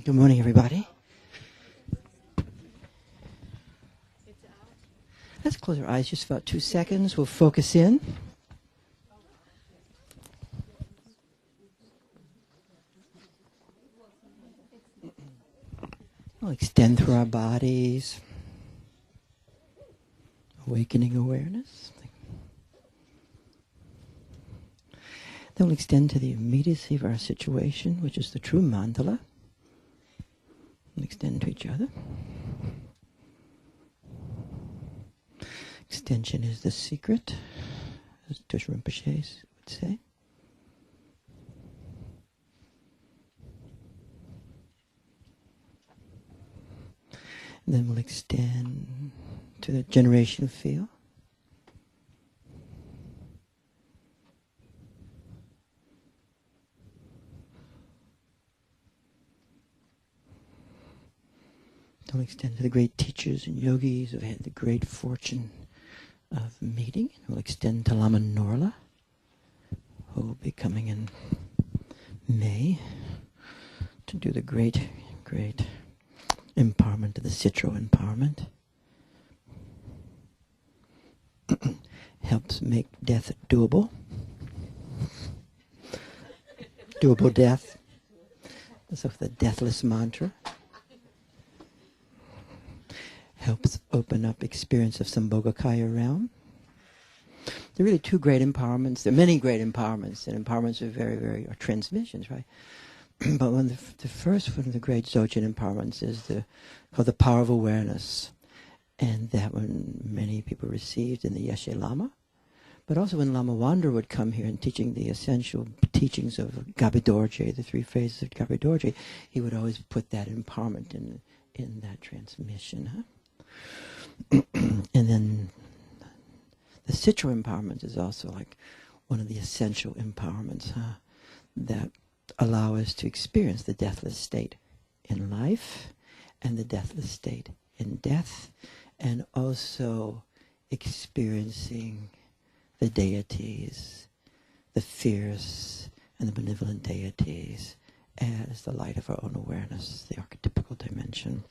Good morning, everybody. Let's close our eyes just for about 2 seconds. We'll focus in. We'll extend through our bodies, awakening awareness. Then we'll extend to the immediacy of our situation, which is the true mandala. We'll extend to each other. Extension is the secret, as Tush Rinpoche would say. And then we'll extend to the generational field. Then we'll extend to the great teachers and yogis who have had the great fortune of meeting. We'll extend to Lama Norla, who will be coming in May to do the great empowerment of the Citro empowerment. Helps make death doable. Doable death. That's of the deathless mantra. Helps open up experience of Sambhogakaya realm. There are really two great empowerments. There are many great empowerments, and empowerments are transmissions, right? But one the first one of the great Dzogchen empowerments is called the power of awareness. And that one many people received in the Yeshe Lama. But also when Lama Wandra would come here and teaching the essential teachings of Gabi Dorje, the 3 phases of Gabi Dorje, he would always put that empowerment in that transmission. Huh? And then the Citro empowerment is also like one of the essential empowerments that allow us to experience the deathless state in life and the deathless state in death, and also experiencing the deities, the fierce and the benevolent deities as the light of our own awareness, the archetypical dimension.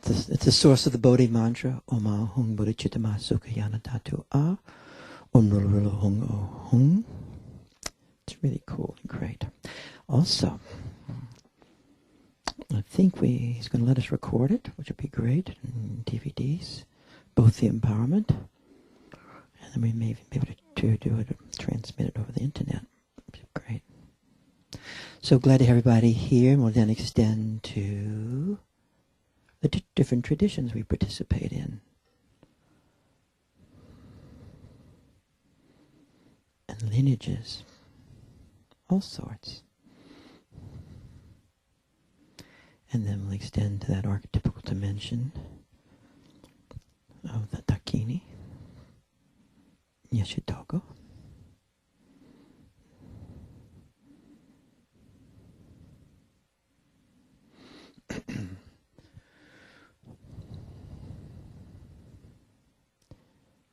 It's the source of the Bodhi mantra, Oma Hung Bodhicittama Sukhayana Tatu A, Om Rula Hung O Hung. It's really cool and great. Also, I think he's going to let us record it, which would be great, in DVDs, both the empowerment, and then we may be able to do it, transmit it over the internet. It'd be great. So glad to have everybody here, and we'll then extend to the different traditions we participate in. And lineages, all sorts. And then we'll extend to that archetypical dimension of the Dakini, Yeshitogo.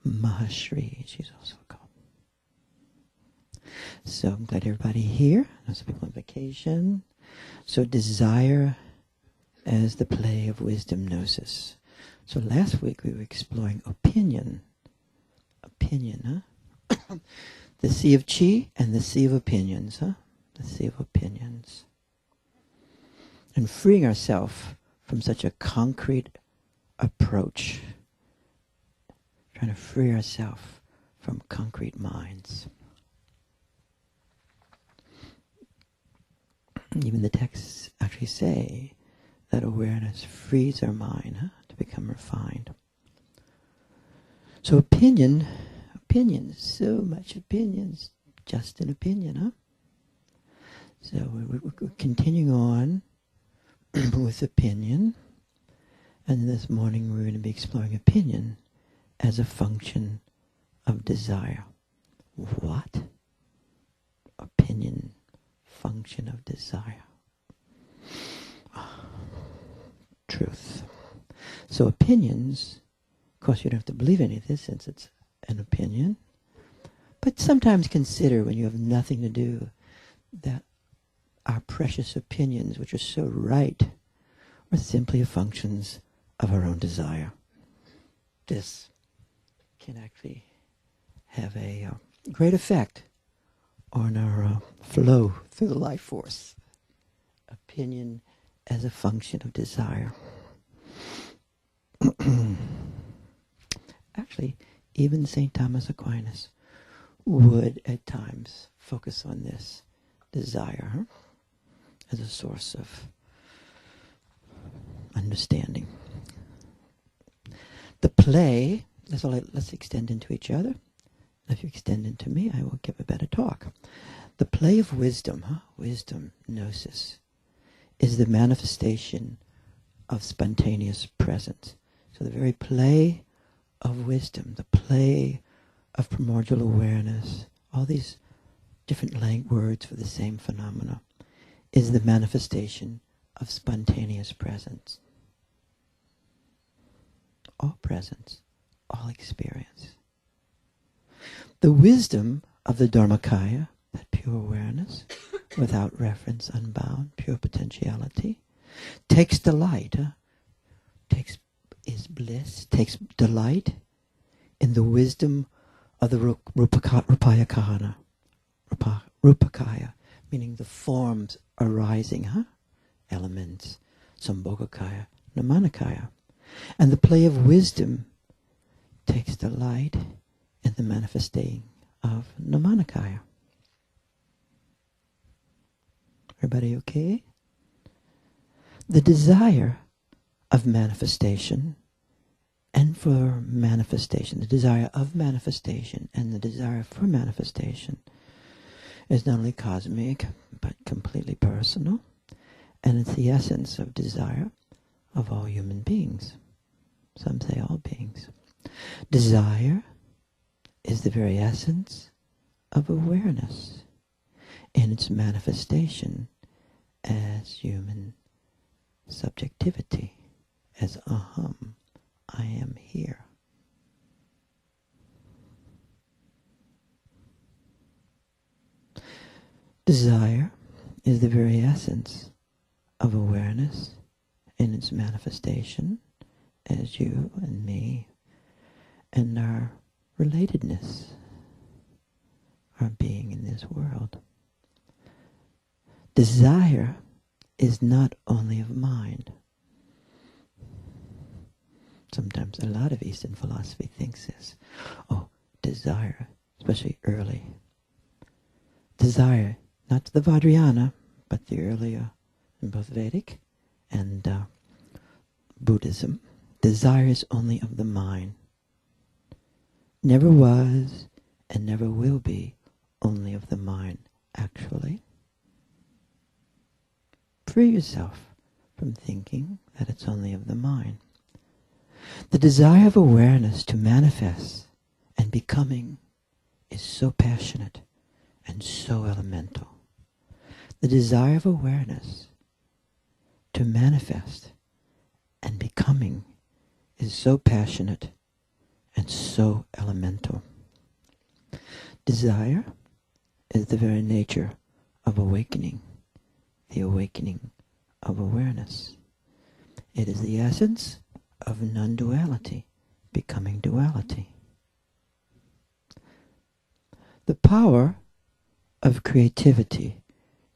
Mahashri, she's also called. So I'm glad everybody here. I know some people on vacation. So desire as the play of wisdom gnosis. So last week we were exploring opinion. Opinion, huh? The sea of chi and the sea of opinions, huh? The sea of opinions. And freeing ourselves from such a concrete approach. Trying to free ourselves from concrete minds. Even the texts actually say that awareness frees our mind to become refined. So opinions, so much opinions, just an opinion, huh? So we're continuing on with opinion, and this morning we're going to be exploring opinion as a function of desire. What? Opinion, function of desire. Truth. So opinions, of course you don't have to believe any of this since it's an opinion, but sometimes consider when you have nothing to do that our precious opinions, which are so right, are simply functions of our own desire. This can actually have a great effect on our flow through the life force. Opinion as a function of desire. Actually, even St. Thomas Aquinas would at times focus on this desire as a source of understanding. The play, let's extend into each other. If you extend into me, I will give a better talk. The play of wisdom, wisdom, gnosis, is the manifestation of spontaneous presence. So the very play of wisdom, the play of primordial awareness, all these different words for the same phenomena, is the manifestation of spontaneous presence. All presence, all experience. The wisdom of the Dharmakaya, that pure awareness, without reference, unbound, pure potentiality, takes delight, is bliss, takes delight in the wisdom of the Rupakaya, Rupakaya, meaning the forms arising, elements, Sambhogakaya, Namanakaya. And the play of wisdom takes delight in the manifesting of Namanakaya. Everybody okay? The desire of manifestation and for manifestation, the desire of manifestation and the desire for manifestation is not only cosmic but completely personal, and it's the essence of desire of all human beings. Some say all beings. Desire is the very essence of awareness in its manifestation as human subjectivity, as aham, I am here. Desire is the very essence of awareness in its manifestation as you and me and our relatedness, our being in this world. Desire is not only of mind. Sometimes a lot of Eastern philosophy thinks this. Oh, desire, especially early. Desire, not the Vajrayana, but the earlier, in both Vedic and Buddhism. Desire is only of the mind. Never was and never will be only of the mind, actually. Free yourself from thinking that it's only of the mind. The desire of awareness to manifest and becoming is so passionate and so elemental. The desire of awareness to manifest and becoming is so passionate and so elemental. Desire is the very nature of awakening, the awakening of awareness. It is the essence of non-duality, becoming duality. The power of creativity,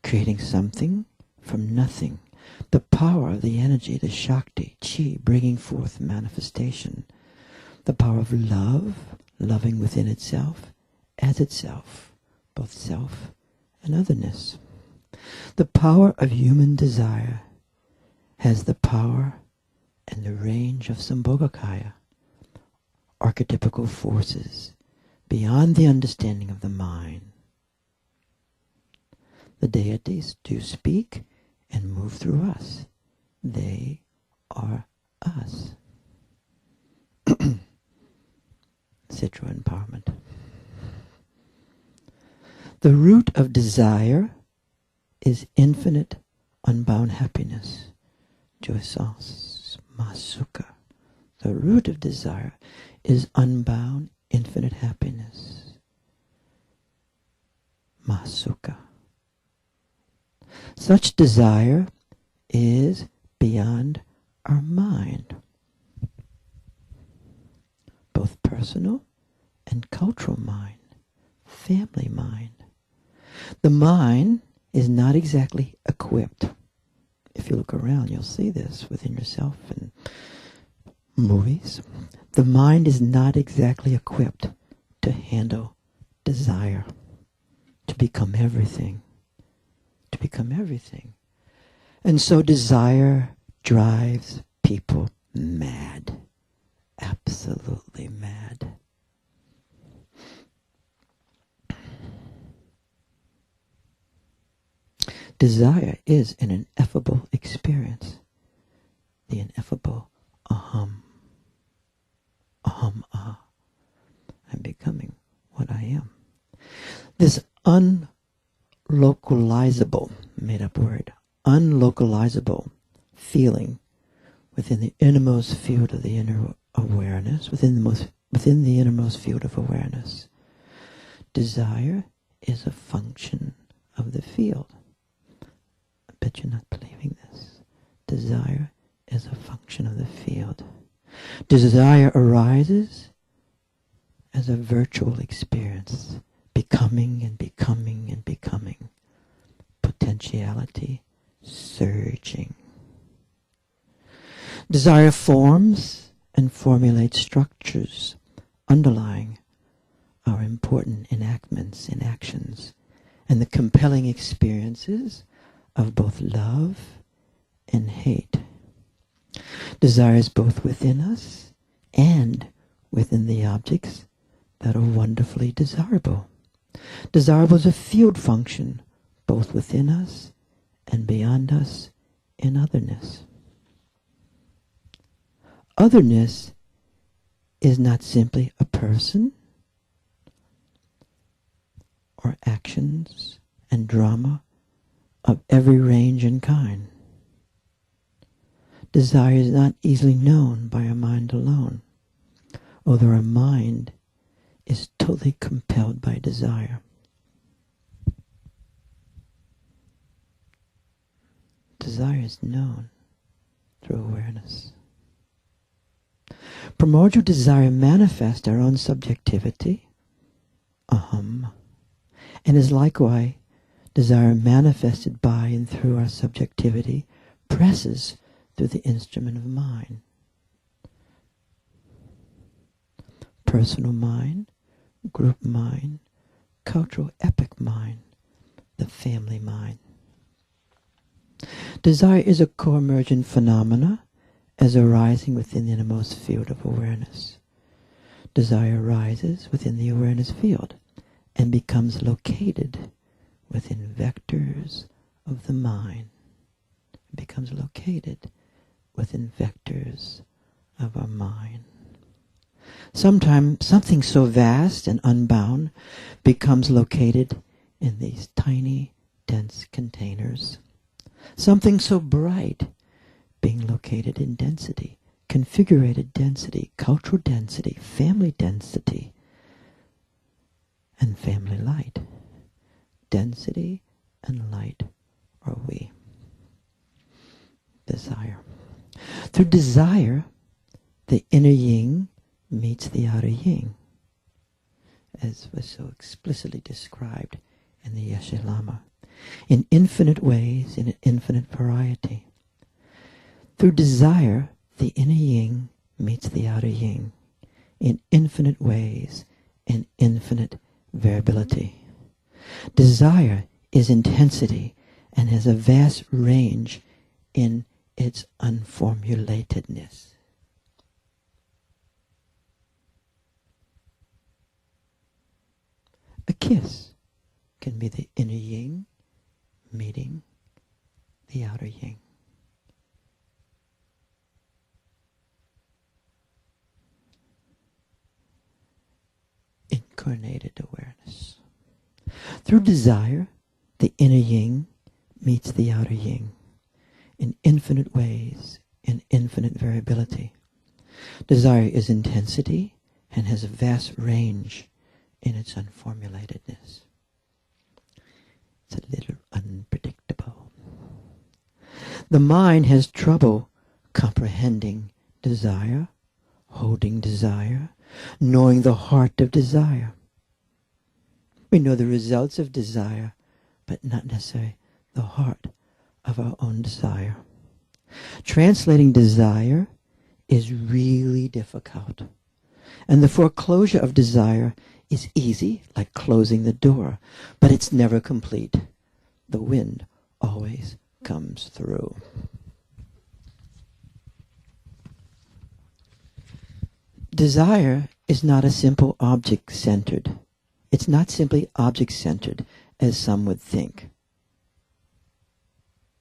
creating something from nothing. The power of the energy, the Shakti, Chi, bringing forth manifestation. The power of love, loving within itself, as itself, both self and otherness. The power of human desire has the power and the range of Sambhogakaya, archetypical forces beyond the understanding of the mind. The deities do speak and move through us. They are us. Citra empowerment. The root of desire is infinite, unbound happiness. Jouissance, Mahasukha. The root of desire is unbound, infinite happiness. Mahasukha. Such desire is beyond our mind, both personal and cultural mind, family mind. The mind is not exactly equipped. If you look around, you'll see this within yourself and movies. The mind is not exactly equipped to handle desire, to become everything, to become everything. And so desire drives people mad, absolutely mad. Desire is an ineffable experience, the ineffable aham. Aham, ah. I'm becoming what I am. This unlocalizable, made up word, unlocalizable feeling within the innermost field of the inner awareness, within the innermost field of awareness. Desire is a function of the field. I bet you're not believing this. Desire is a function of the field. Desire arises as a virtual experience, becoming and becoming and becoming. Potentiality surging. Desire forms and formulates structures underlying our important enactments and actions and the compelling experiences of both love and hate. Desire is both within us and within the objects that are wonderfully desirable. Desirable is a field function both within us and beyond us in otherness. Otherness is not simply a person or actions and drama of every range and kind. Desire is not easily known by our mind alone, although our mind is totally compelled by desire. Desire is known through awareness. Primordial desire manifests our own subjectivity, aham, and is likewise desire manifested by and through our subjectivity presses through the instrument of mind. Personal mind, group mind, cultural epic mind, the family mind. Desire is a co-emergent phenomena as arising within the innermost field of awareness. Desire arises within the awareness field and becomes located within vectors of the mind. It becomes located within vectors of our mind. Sometimes something so vast and unbound becomes located in these tiny, dense containers. Something so bright being located in density, configurated density, cultural density, family density, and family light. Density and light are we. Desire. Through desire, the inner yin meets the outer yin, as was so explicitly described in the Yeshe Lama, in infinite ways, in an infinite variety. Through desire, the inner yin meets the outer yin, in infinite ways, in infinite variability. Desire is intensity and has a vast range in its unformulatedness. A kiss can be the inner yin meeting the outer yin. Incarnated awareness. Through desire, the inner yin meets the outer yin in infinite ways, in infinite variability. Desire is intensity and has a vast range in its unformulatedness. It's a little unpredictable. The mind has trouble comprehending desire, holding desire, knowing the heart of desire. We know the results of desire, but not necessarily the heart of our own desire. Translating desire is really difficult. And the foreclosure of desire is easy, like closing the door, but it's never complete. The wind always comes through. Desire is not a simple object-centered. It's not simply object-centered, as some would think,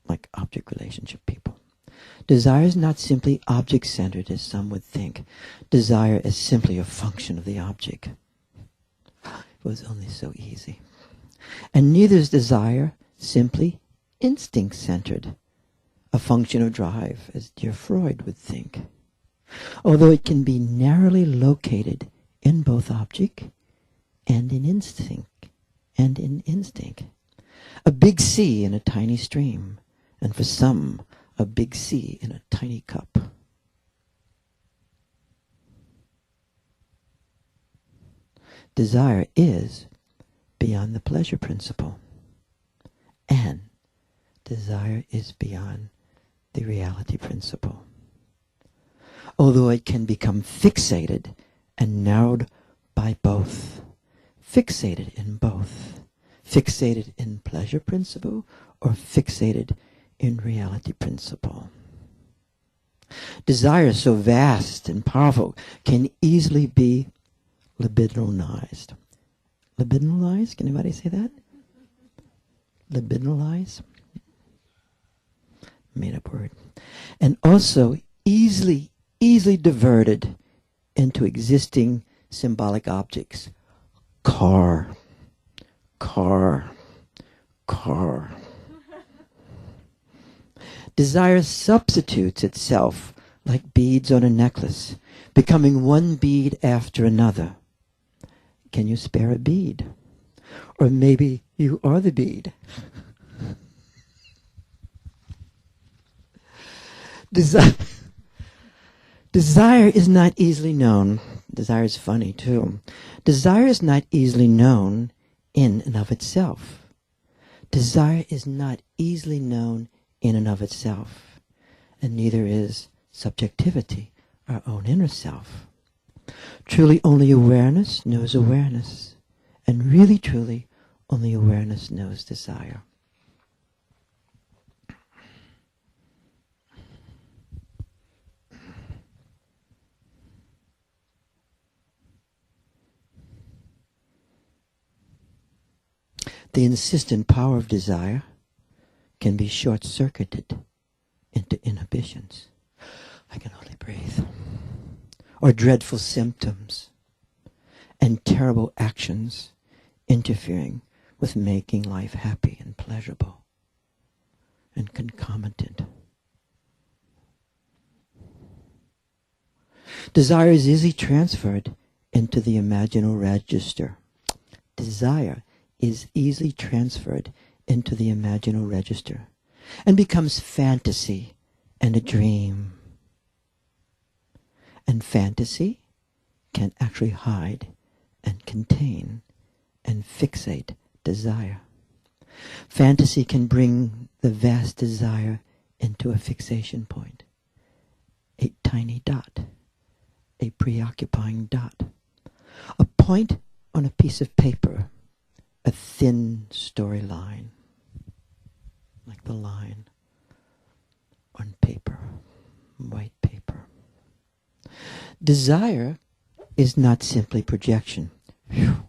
like object relationship people. Desire is not simply object-centered, as some would think. Desire is simply a function of the object. It was only so easy. And neither is desire simply instinct-centered, a function of drive, as dear Freud would think. Although it can be narrowly located in both object and in instinct. A big sea in a tiny stream, and for some, a big sea in a tiny cup. Desire is beyond the pleasure principle, and desire is beyond the reality principle. Although it can become fixated and narrowed by both. Fixated in both. Fixated in pleasure principle or fixated in reality principle. Desire so vast and powerful can easily be libidinalized. Libidinalized? Can anybody say that? Libidinalized? Made up word. And also easily diverted into existing symbolic objects. Car. Desire substitutes itself like beads on a necklace, becoming one bead after another. Can you spare a bead? Or maybe you are the bead. Desire is not easily known. Desire is funny too. Desire is not easily known in and of itself. Desire is not easily known in and of itself. And neither is subjectivity, our own inner self. Truly only awareness knows awareness. And really truly only awareness knows desire. The insistent power of desire can be short-circuited into inhibitions. I can hardly breathe. Or dreadful symptoms and terrible actions interfering with making life happy and pleasurable and concomitant. Desire is easily transferred into the imaginal register. Desire is easily transferred into the imaginal register and becomes fantasy and a dream. And fantasy can actually hide and contain and fixate desire. Fantasy can bring the vast desire into a fixation point, a tiny dot, a preoccupying dot, a point on a piece of paper, a thin storyline, like the line on paper, white paper. Desire is not simply projection. Whew,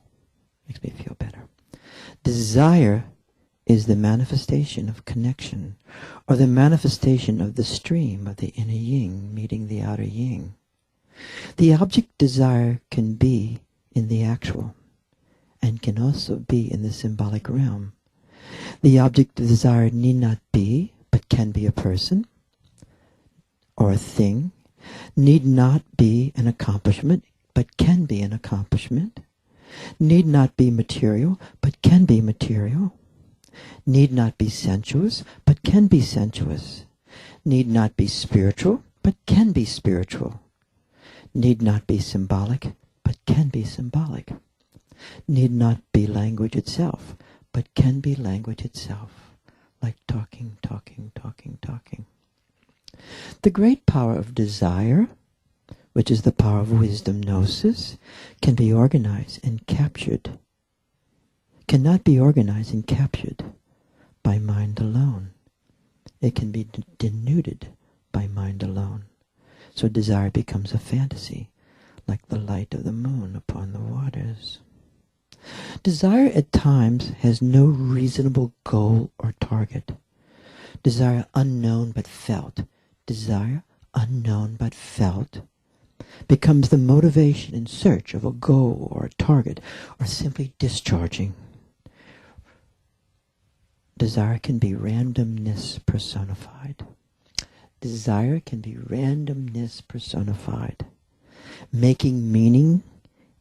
makes me feel better. Desire is the manifestation of connection, or the manifestation of the stream of the inner yin meeting the outer yin. The object desire can be in the actual, and can also be in the symbolic realm. The object of desire need not be, but can be a person, or a thing, need not be an accomplishment, but can be an accomplishment, need not be material, but can be material, need not be sensuous, but can be sensuous, need not be spiritual, but can be spiritual. Need not be symbolic, but can be symbolic. Need not be language itself, but can be language itself, like talking, talking, talking, talking. The great power of desire, which is the power of wisdom gnosis, can be organized and captured, cannot be organized and captured by mind alone. It can be denuded by mind alone. So desire becomes a fantasy, like the light of the moon upon the waters. Desire at times has no reasonable goal or target. Desire unknown but felt. Desire unknown but felt becomes the motivation in search of a goal or a target, or simply discharging. Desire can be randomness personified. Desire can be randomness personified, making meaning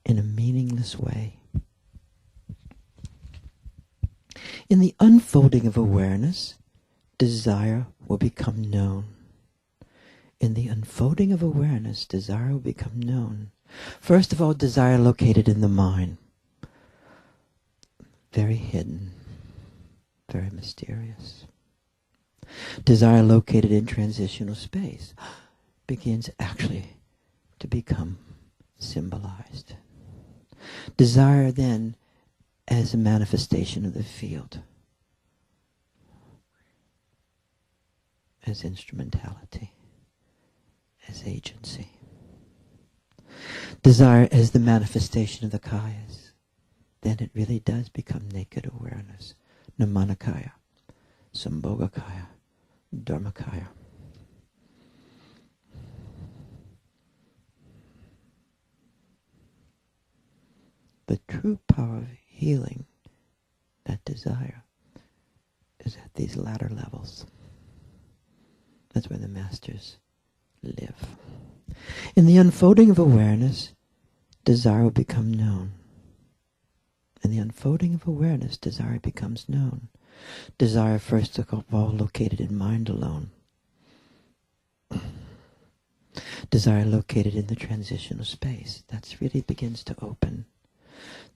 in a meaningless way. In the unfolding of awareness, desire will become known. In the unfolding of awareness, desire will become known. First of all, desire located in the mind. Very hidden, very mysterious. Desire located in transitional space begins actually to become symbolized. Desire then as a manifestation of the field, as instrumentality, as agency. Desire as the manifestation of the kayas. Then it really does become naked awareness. Nirmanakaya, Sambhogakaya, Dharmakaya. The true power of healing that desire is at these latter levels. That's where the masters live. In the unfolding of awareness, desire will become known. In the unfolding of awareness, desire becomes known. Desire, first of all, located in mind alone. Desire located in the transitional space. That's really begins to open.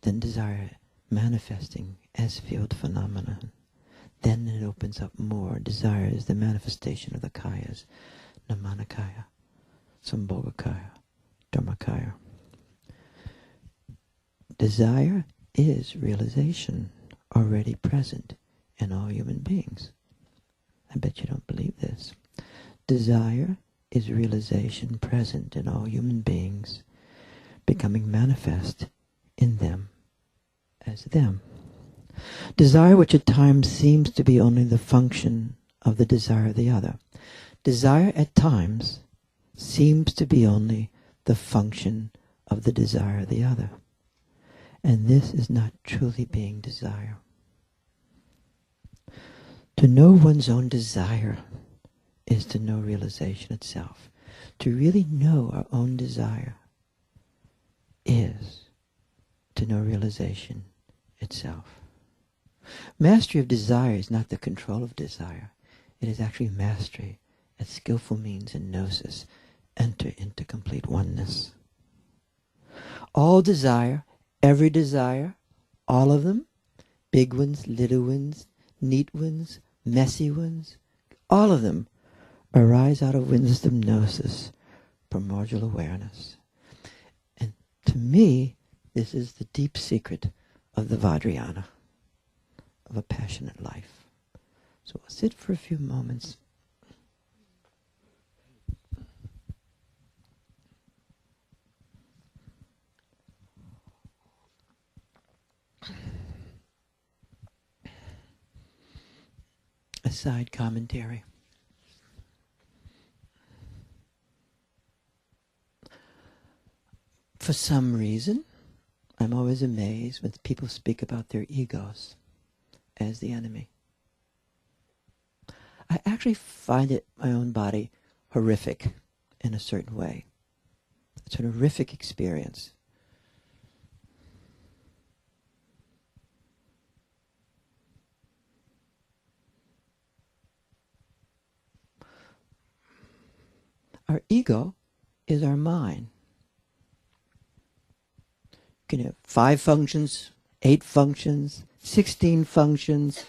Then desire manifesting as field phenomenon. Then it opens up more. Desire is the manifestation of the kayas. Nirmanakaya, Sambhogakaya, Dharmakaya. Desire is realization already present in all human beings. I bet you don't believe this. Desire is realization present in all human beings, becoming manifest in them as them. Desire, which at times seems to be only the function of the desire of the other. Desire at times seems to be only the function of the desire of the other. And this is not truly being desire. To know one's own desire is to know realization itself. To really know our own desire is to know realization itself. Mastery of desire is not the control of desire. It is actually mastery as skillful means in gnosis enter into complete oneness. All desire, every desire, all of them, big ones, little ones, neat ones, messy ones, all of them arise out of wisdom gnosis, primordial awareness. And to me, this is the deep secret of the Vajrayana, of a passionate life. So we'll sit for a few moments. A side commentary. For some reason, I'm always amazed when people speak about their egos as the enemy. I actually find it, my own body, horrific in a certain way. It's an horrific experience. Our ego is our mind. You can have 5 functions, 8 functions, 16 functions,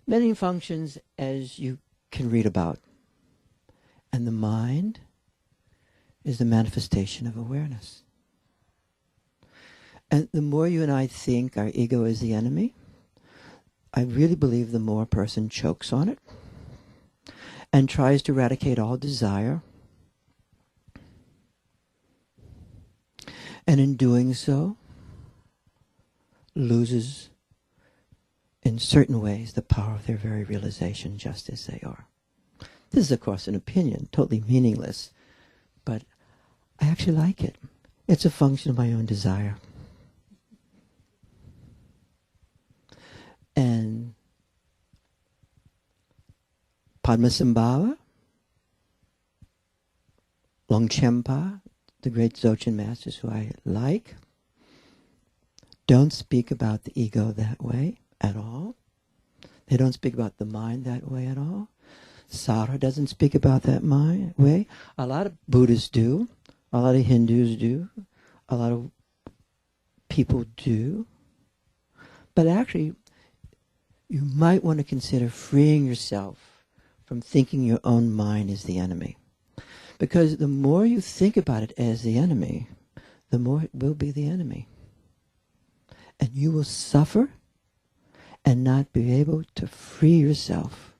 many functions as you can read about. And the mind is the manifestation of awareness. And the more you and I think our ego is the enemy, I really believe the more a person chokes on it and tries to eradicate all desire. And in doing so, loses, in certain ways, the power of their very realization just as they are. This is, of course, an opinion, totally meaningless, but I actually like it. It's a function of my own desire. And Padmasambhava, Longchenpa, the great Dzogchen masters who I like, don't speak about the ego that way at all. They don't speak about the mind that way at all. Sarah doesn't speak about that way. A lot of Buddhists do. A lot of Hindus do. A lot of people do. But actually, you might want to consider freeing yourself from thinking your own mind is the enemy. Because the more you think about it as the enemy, the more it will be the enemy. And you will suffer and not be able to free yourself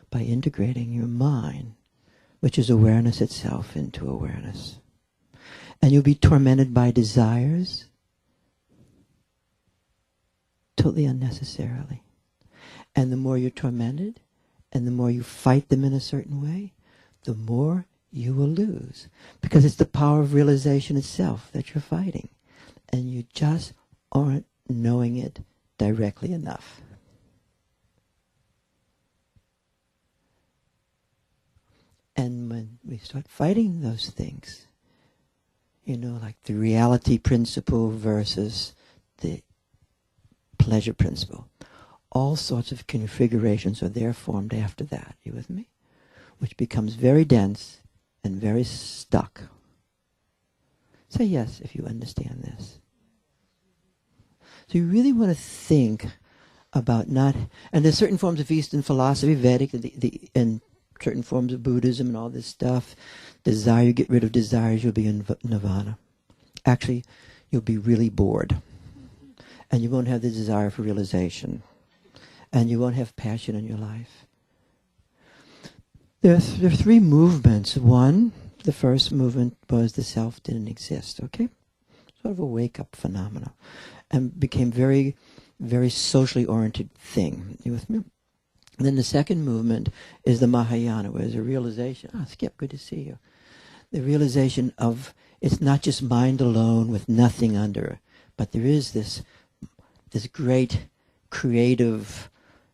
by integrating your mind, which is awareness itself, into awareness. And you'll be tormented by desires totally unnecessarily. And the more you're tormented, and the more you fight them in a certain way, the more you will lose. Because it's the power of realization itself that you're fighting. And you just aren't knowing it directly enough. And when we start fighting those things, like the reality principle versus the pleasure principle, all sorts of configurations are there formed after that. You with me? Which becomes very dense and very stuck. Say yes if you understand this. So you really want to think about not, and there's certain forms of Eastern philosophy, Vedic, and certain forms of Buddhism and all this stuff. Desire, you get rid of desires, you'll be in nirvana. Actually, you'll be really bored. And you won't have the desire for realization. And you won't have passion in your life. There are 3 movements. One, the first movement was the self didn't exist, okay? Sort of a wake-up phenomenon. And became very, very socially oriented thing. You with me? And then the second movement is the Mahayana, where there's a realization. Skip, good to see you. The realization of it's not just mind alone with nothing under, but there is this great creative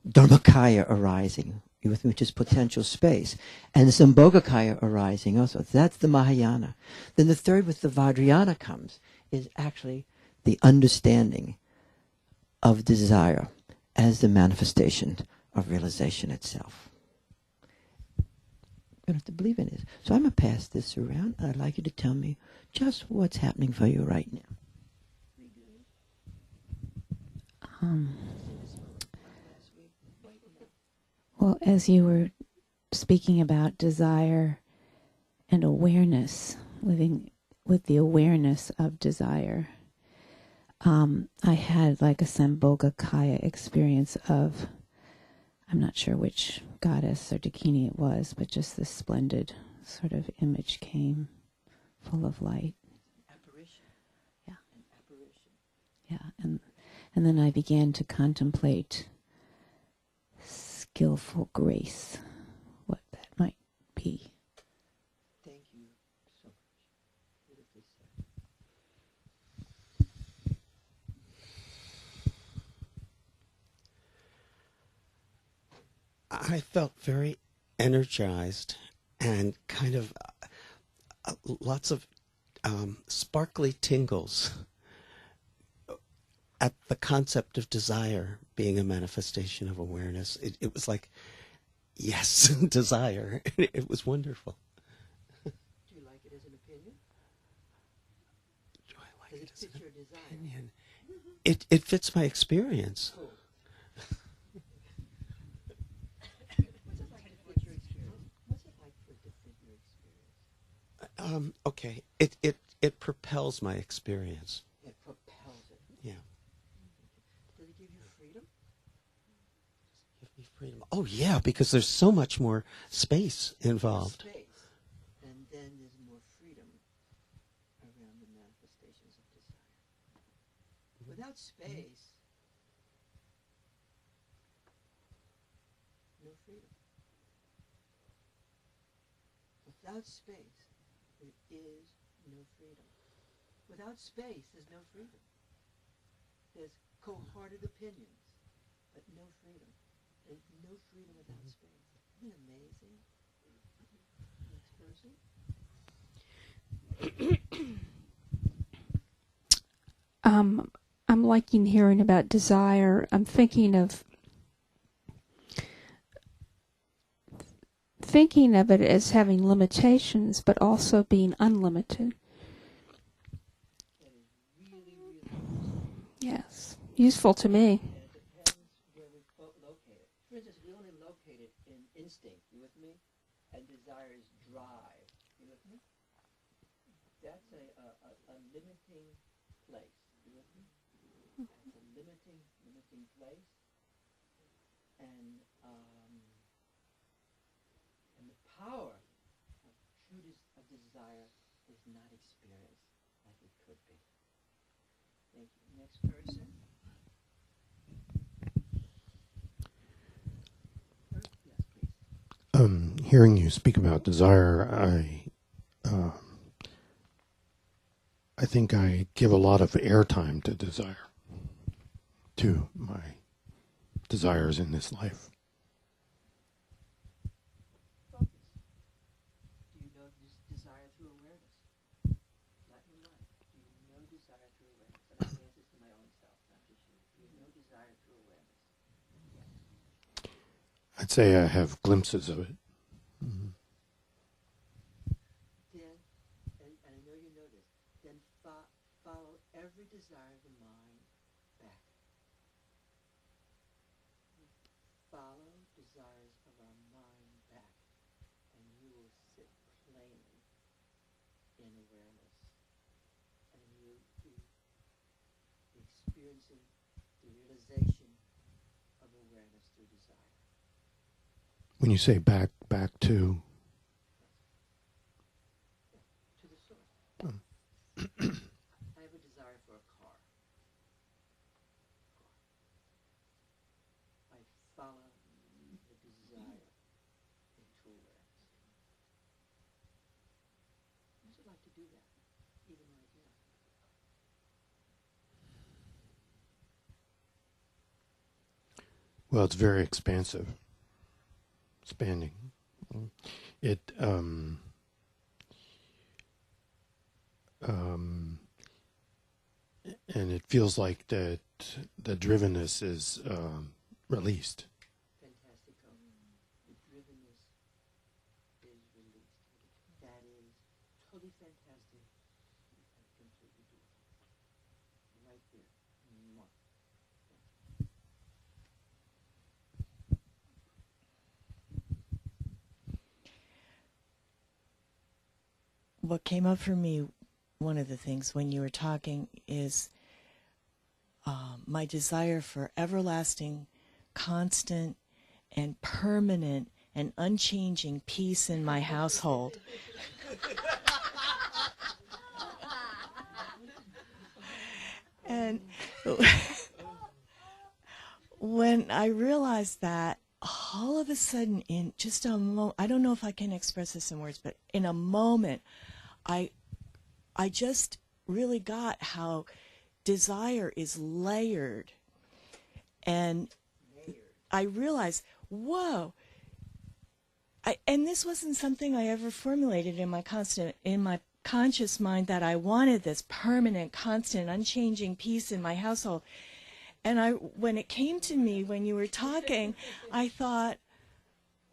Dharmakaya arising, which is potential space, and Sambhogakaya arising also. That's the Mahayana. Then the third, with the Vajrayana comes, is actually the understanding of desire as the manifestation of realization itself. You don't have to believe in it. So I'm going to pass this around, and I'd like you to tell me just what's happening for you right now. Well, as you were speaking about desire and awareness, living with the awareness of desire, I had like a Sambhogakaya experience of, I'm not sure which goddess or Dakini it was, but just this splendid sort of image came, full of light. Apparition. Yeah. An apparition. Yeah, and then I began to contemplate skillful grace, what that might be. Thank you so much. Beautifully said. I felt very energized and kind of lots of sparkly tingles at the concept of desire being a manifestation of awareness. It was like, yes, desire. It was wonderful. Does it fit your desire? Opinion. It fits my experience. Cool. What's it like to fit your experience? What's it like for it to fit your experience? Okay. It propels my experience. It propels it. Yeah. Does it give you freedom? Give me freedom. Oh yeah, because there's so much more space involved. Space. And then there's more freedom around the manifestations of desire. Without space, no freedom. Without space, there is no freedom. Without space, there's no freedom. There's cold-hearted opinions, but no freedom. There's no freedom without space. Isn't it amazing? Next person. I'm liking hearing about desire. I'm thinking of it as having limitations, but also being unlimited. That is really, really Yes, useful to me. and it depends where we locate it. For instance, we only locate it in instinct, you with me? And desire is drive, you with me? That's a limiting place, you with me? That's a limiting place. And the power of of desire is not experienced like it could be. Thank you. Next person. Yes, please. Hearing you speak about desire, I think I give a lot of airtime to desire, to my desires in this life. Focus. Do you know desire through awareness? Not your mind. Do you know desire through awareness? And I can answer this to my own self, not just you. Do you know desire through awareness? I'd say I have glimpses of it. Mm-hmm. Then, and I know you know this, then follow every desire of the mind back. Follow desires of our mind back, and you will sit plainly in awareness, and you will be experiencing the realization of awareness through desire. When you say back to, To the source. Um. I have a desire for a car. I follow the desire into awareness. How's it like to do that, even right now? well, it's very expansive, expanding. It, and it feels like that the drivenness is released. Fantastico. The drivenness is released. That is totally fantastic and completely beautiful. Right there. Mwah. What came up for me, one of the things when you were talking, is my desire for everlasting, constant, and permanent and unchanging peace in my household. And when I realized that, all of a sudden, in just a moment, I don't know if I can express this in words, but in a moment, I just really got how desire is layered. And I realized, whoa. And this wasn't something I ever formulated in my conscious mind, that I wanted this permanent, constant, unchanging peace in my household. And when it came to me, when you were talking, I thought,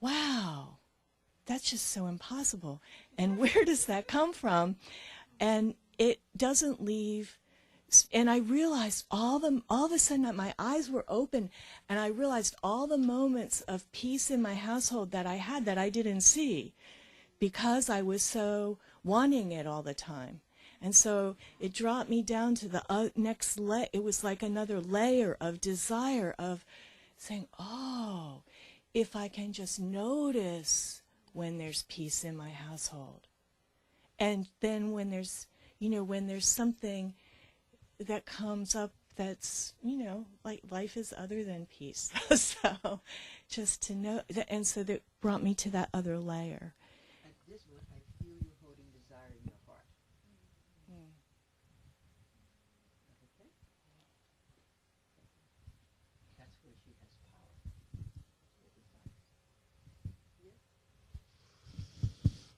wow, that's just so impossible. And where does that come from? And it doesn't leave and I realized all of a sudden my eyes were open, and I realized all the moments of peace in my household that I had that I didn't see because I was so wanting it all the time. And so it dropped me down to the next layer. It was like another layer of desire, of saying, oh, if I can just notice when there's peace in my household. And then when there's something that comes up that's, like life is other than peace. So just to know, and so that brought me to that other layer. At this one, I feel you holding desire in your heart. Okay? That's where she has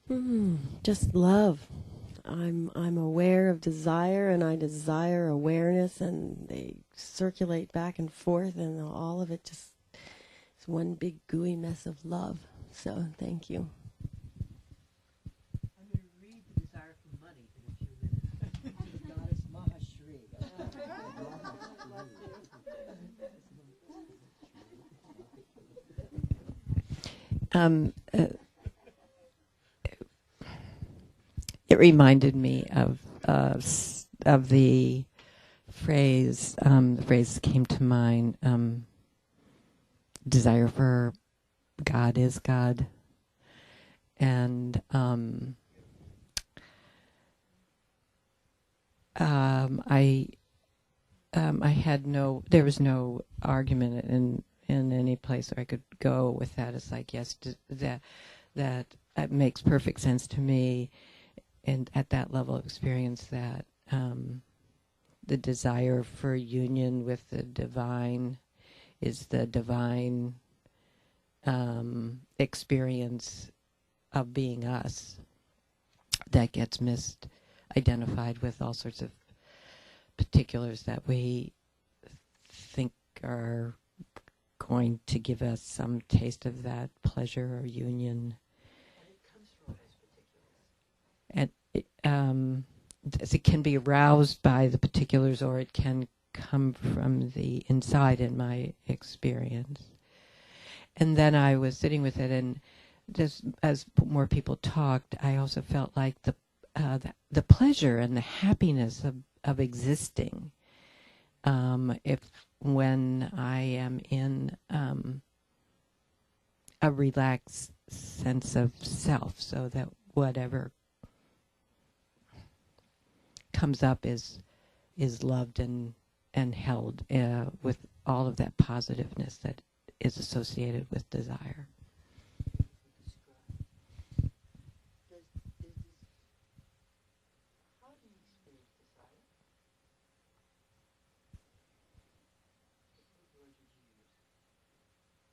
power. Just love. I'm aware of desire, and I desire awareness, and they circulate back and forth, and all of it just is one big gooey mess of love. So thank you. I'm going to read the desire for money in a few minutes. Goddess Mahashri. It reminded me of the phrase. The phrase came to mind. Desire for God is God, and I had no. There was no argument in any place where I could go with that. It's like, yes, that makes perfect sense to me. And at that level of experience, that the desire for union with the divine is the divine experience of being us that gets misidentified with all sorts of particulars that we think are going to give us some taste of that pleasure or union. And it can be aroused by the particulars, or it can come from the inside, in my experience. And then I was sitting with it, and just as more people talked, I also felt like the pleasure and the happiness of existing. When I am in a relaxed sense of self, so that whatever comes up is loved and held with all of that positiveness that is associated with desire.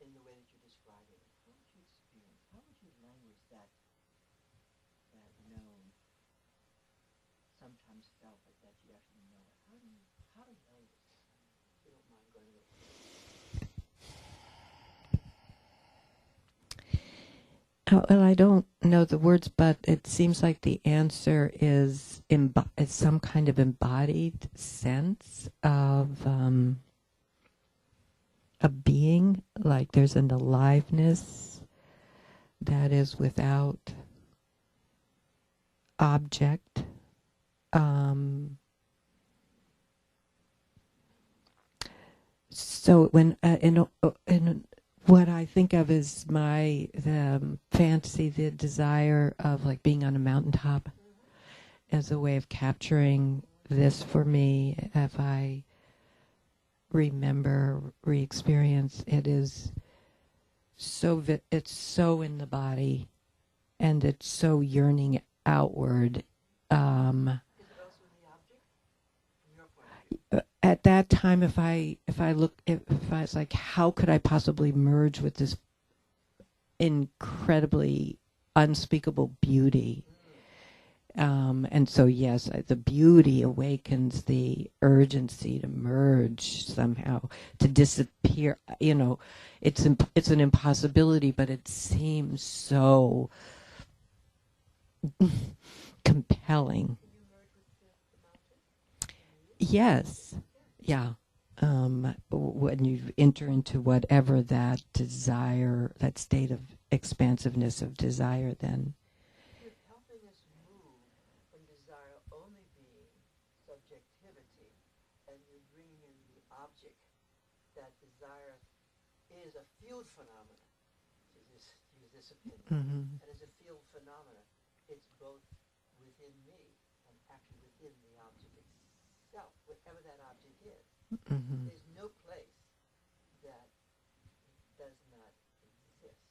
In the way that you describe it, how would you experience, how would you language that known, sometimes felt, but that you actually know it? How to language that? If you don't mind going a little. Well, I don't know the words, but it seems like the answer is some kind of embodied sense of a being, like there's an aliveness that is without object. So when in what I think of is the fantasy, the desire of like being on a mountaintop, as a way of capturing this for me. If I remember, re-experience, it is so it's so in the body, and it's so yearning outward. At that time, if I was like, how could I possibly merge with this incredibly unspeakable beauty? And so, yes, the beauty awakens the urgency to merge somehow, to disappear. You know, it's an impossibility, but it seems so compelling. Yes. Yeah. When you enter into whatever that desire, that state of expansiveness of desire, then. You're helping us move from desire only being subjectivity, and you're bringing in the object that desire is a field phenomenon. To use this opinion. Mm-hmm. And as a field phenomenon, it's both within me and actually within the object itself, whatever that object is. Mm-hmm. There's no place that does not exist.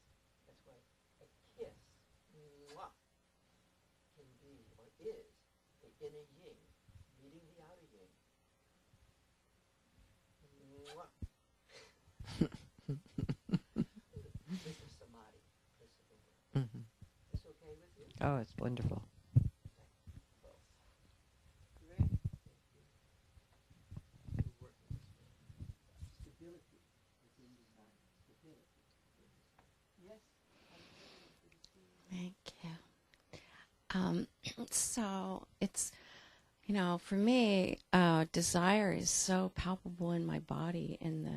That's why a kiss, mwah, can be or is the inner yin meeting the outer yin. Mwah. This is samadhi. This is the word. Mm-hmm. It's okay with you? Oh, it's wonderful. Thank you. So it's, for me, desire is so palpable in my body, and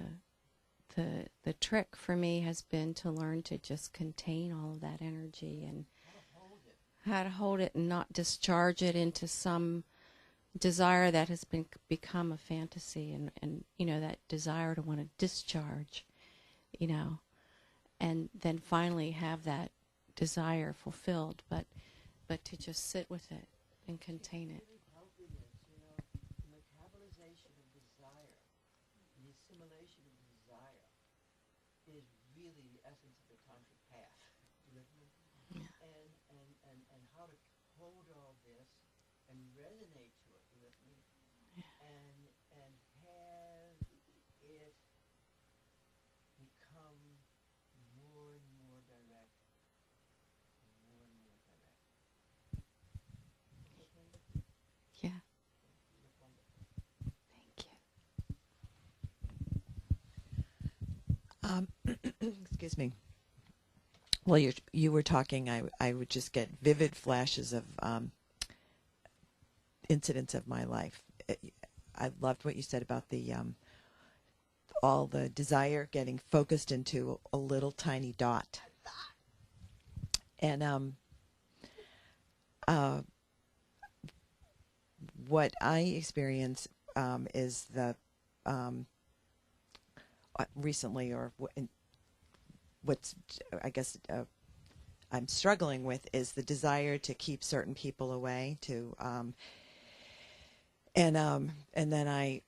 the trick for me has been to learn to just contain all of that energy and how to hold it and not discharge it into some desire that has become a fantasy, and that desire to want to discharge, and then finally have that desire fulfilled, but to just sit with it and contain it. The metabolization of desire, the assimilation of desire, is really the essence of the tantric path. You with me? Yeah. And how to hold all this and resonate to it. You with me? Yeah. And have it become more and more direct. Yeah. Thank you. Excuse me. Well, you were talking. I would just get vivid flashes of incidents of my life. I loved what you said about the all the desire getting focused into a little tiny dot, and what I experience is the recently, or what's I guess I'm struggling with, is the desire to keep certain people away, to and then I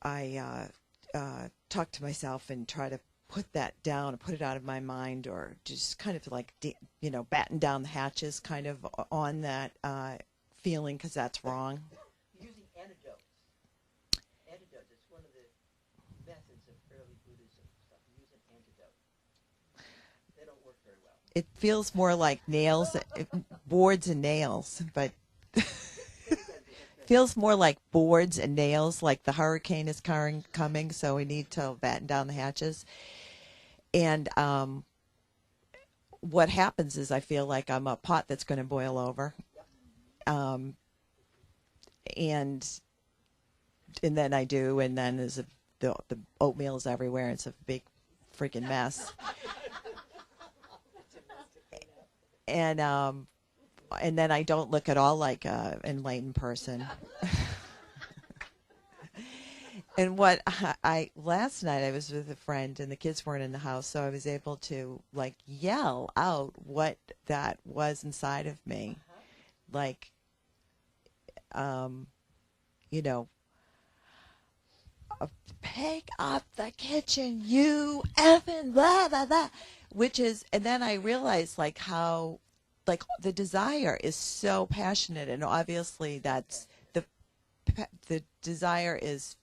talk to myself and try to put that down, or put it out of my mind, or just kind of like batten down the hatches kind of on that feeling, because that's wrong. Using antidotes. Antidotes. It's one of the methods of early Buddhism stuff. Use an antidote. They don't work very well. It feels more like nails, boards and nails, but feels more like boards and nails, like the hurricane is coming, so we need to batten down the hatches. And what happens is I feel like I'm a pot that's going to boil over. And then I do, and then the oatmeal is everywhere. It's a big freaking mess. And then I don't look at all like an enlightened person. And what last night I was with a friend and the kids weren't in the house, so I was able to like yell out what that was inside of me. Like, pick up the kitchen, you effing blah, blah, blah. Which is, and then I realized like how, like the desire is so passionate, and obviously that's the desire is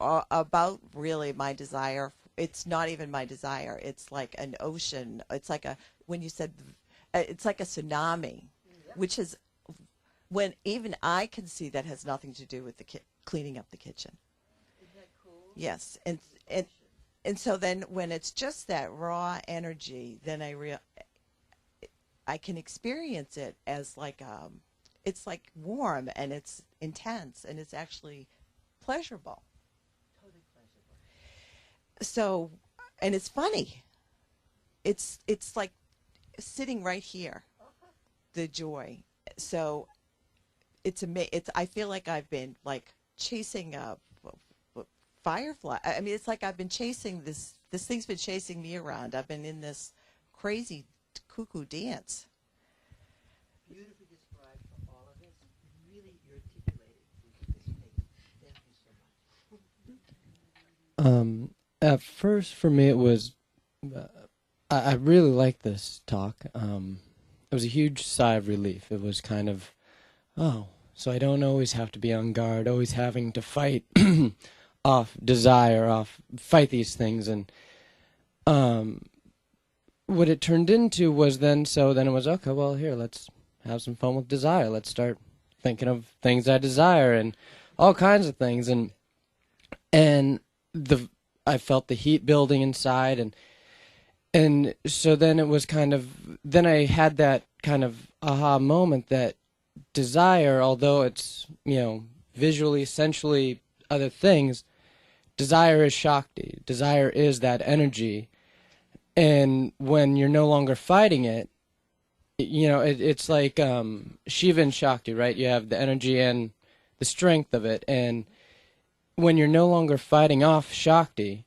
about really my desire. It's not even my desire. It's like an ocean. It's like when you said, it's like a tsunami, which is when even I can see that has nothing to do with the cleaning up the kitchen. Isn't that cool? Yes, and so then when it's just that raw energy, then I can experience it as like it's like warm and it's intense and it's actually pleasurable. So, and it's funny. It's like sitting right here, the joy. So it's I feel like I've been like chasing a firefly. I mean, it's like I've been chasing this thing's been chasing me around. I've been in this crazy cuckoo dance. Beautifully described for all of us. Really, you articulated this space. Thank you so much. At first, for me, it was I really liked this talk. It was a huge sigh of relief. It was kind of, oh, so I don't always have to be on guard, always having to fight off desire, fight these things. And what it turned into was then it was, okay, well, here, let's have some fun with desire. Let's start thinking of things I desire and all kinds of things. And I felt the heat building inside, and so then it was then I had that kind of aha moment that desire, although it's, visually, essentially other things, desire is Shakti. Desire is that energy. And when you're no longer fighting it, it's like Shiva and Shakti, right? You have the energy and the strength of it. And when you're no longer fighting off Shakti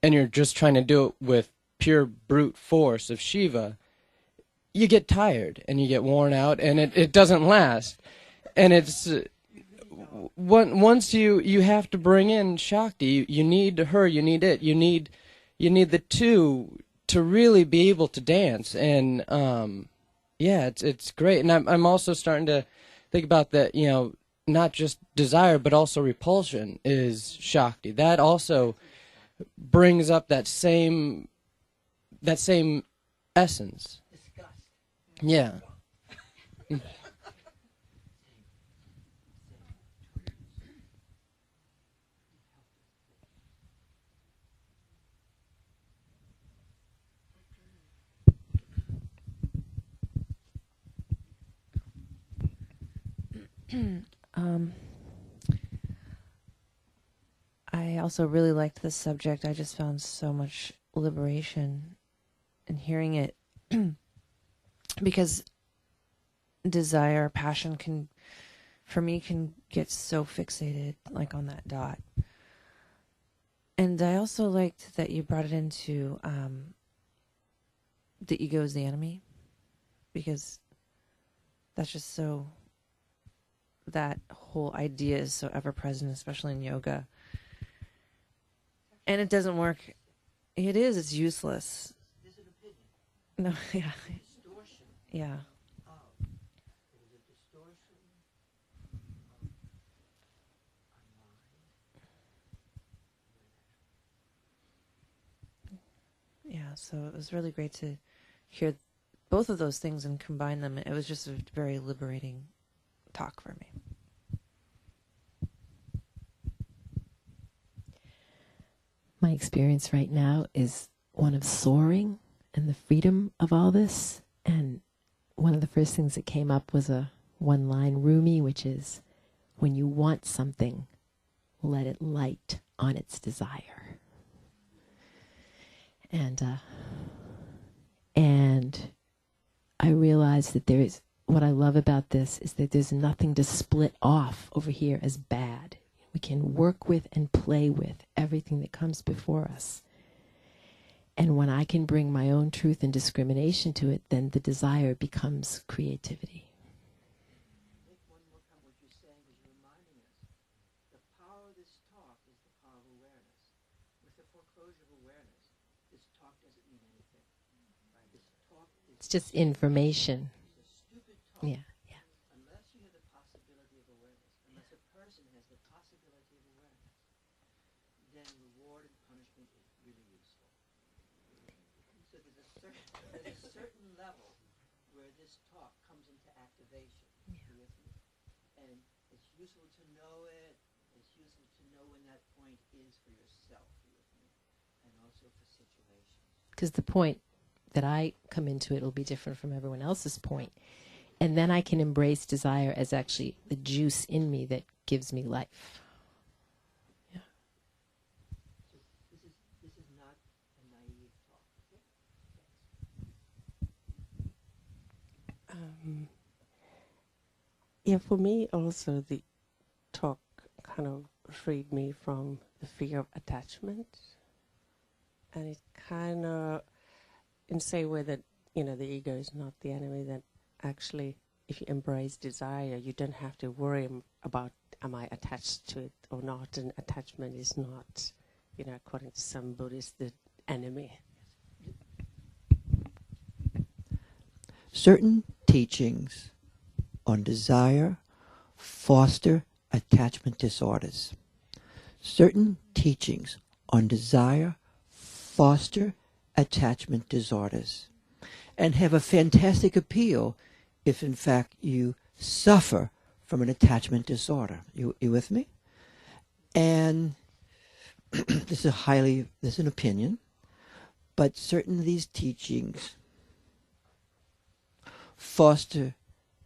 and you're just trying to do it with pure brute force of Shiva, you get tired and you get worn out and it doesn't last. And it's once you have to bring in Shakti, you need her, you need it, you need the two to really be able to dance. And it's great. And I'm also starting to think about that, not just desire, but also repulsion is Shakti. That also brings up that same essence. Disgust. Yeah. I also really liked this subject. I just found so much liberation in hearing it because desire, passion can get so fixated, like on that dot. And I also liked that you brought it into the ego is the enemy, because that's just so, that whole idea is so ever present, especially in yoga. And it doesn't work. It's useless. There's an opinion. No, yeah. Distortion. Yeah. It is a distortion of our mind. Yeah, so it was really great to hear both of those things and combine them. It was just a very liberating talk for me. My experience right now is one of soaring and the freedom of all this. And one of the first things that came up was a one-line Rumi, which is, when you want something, let it light on its desire. And I realized that what I love about this is that there's nothing to split off over here as bad. We can work with and play with everything that comes before us. And when I can bring my own truth and discrimination to it, then the desire becomes creativity. I think one more time what you're saying is reminding us the power of this talk is the power of awareness. With the foreclosure of awareness, this talk doesn't mean anything. Right? This talk is It's just information. a stupid talk. Yeah. Unless you have the possibility of awareness, unless a person has the possibility of awareness, then reward and punishment is really useful. So there's a certain level where this talk comes into activation. You with me? And it's useful to know it. It's useful to know when that point is for yourself. You with me? And also for situations. Because the point that I come into it will be different from everyone else's point. And then I can embrace desire as actually the juice in me that gives me life. Yeah, for me also the talk kind of freed me from the fear of attachment. And it kind of, in the same way that, you know, the ego is not the enemy, that actually if you embrace desire, you don't have to worry about am I attached to it or not. And attachment is not, you know, according to some Buddhists, the enemy. Certain teachings on desire foster attachment disorders. Certain teachings on desire foster attachment disorders and have a fantastic appeal if in fact you suffer from an attachment disorder. You with me? And this is an opinion, but certain of these teachings foster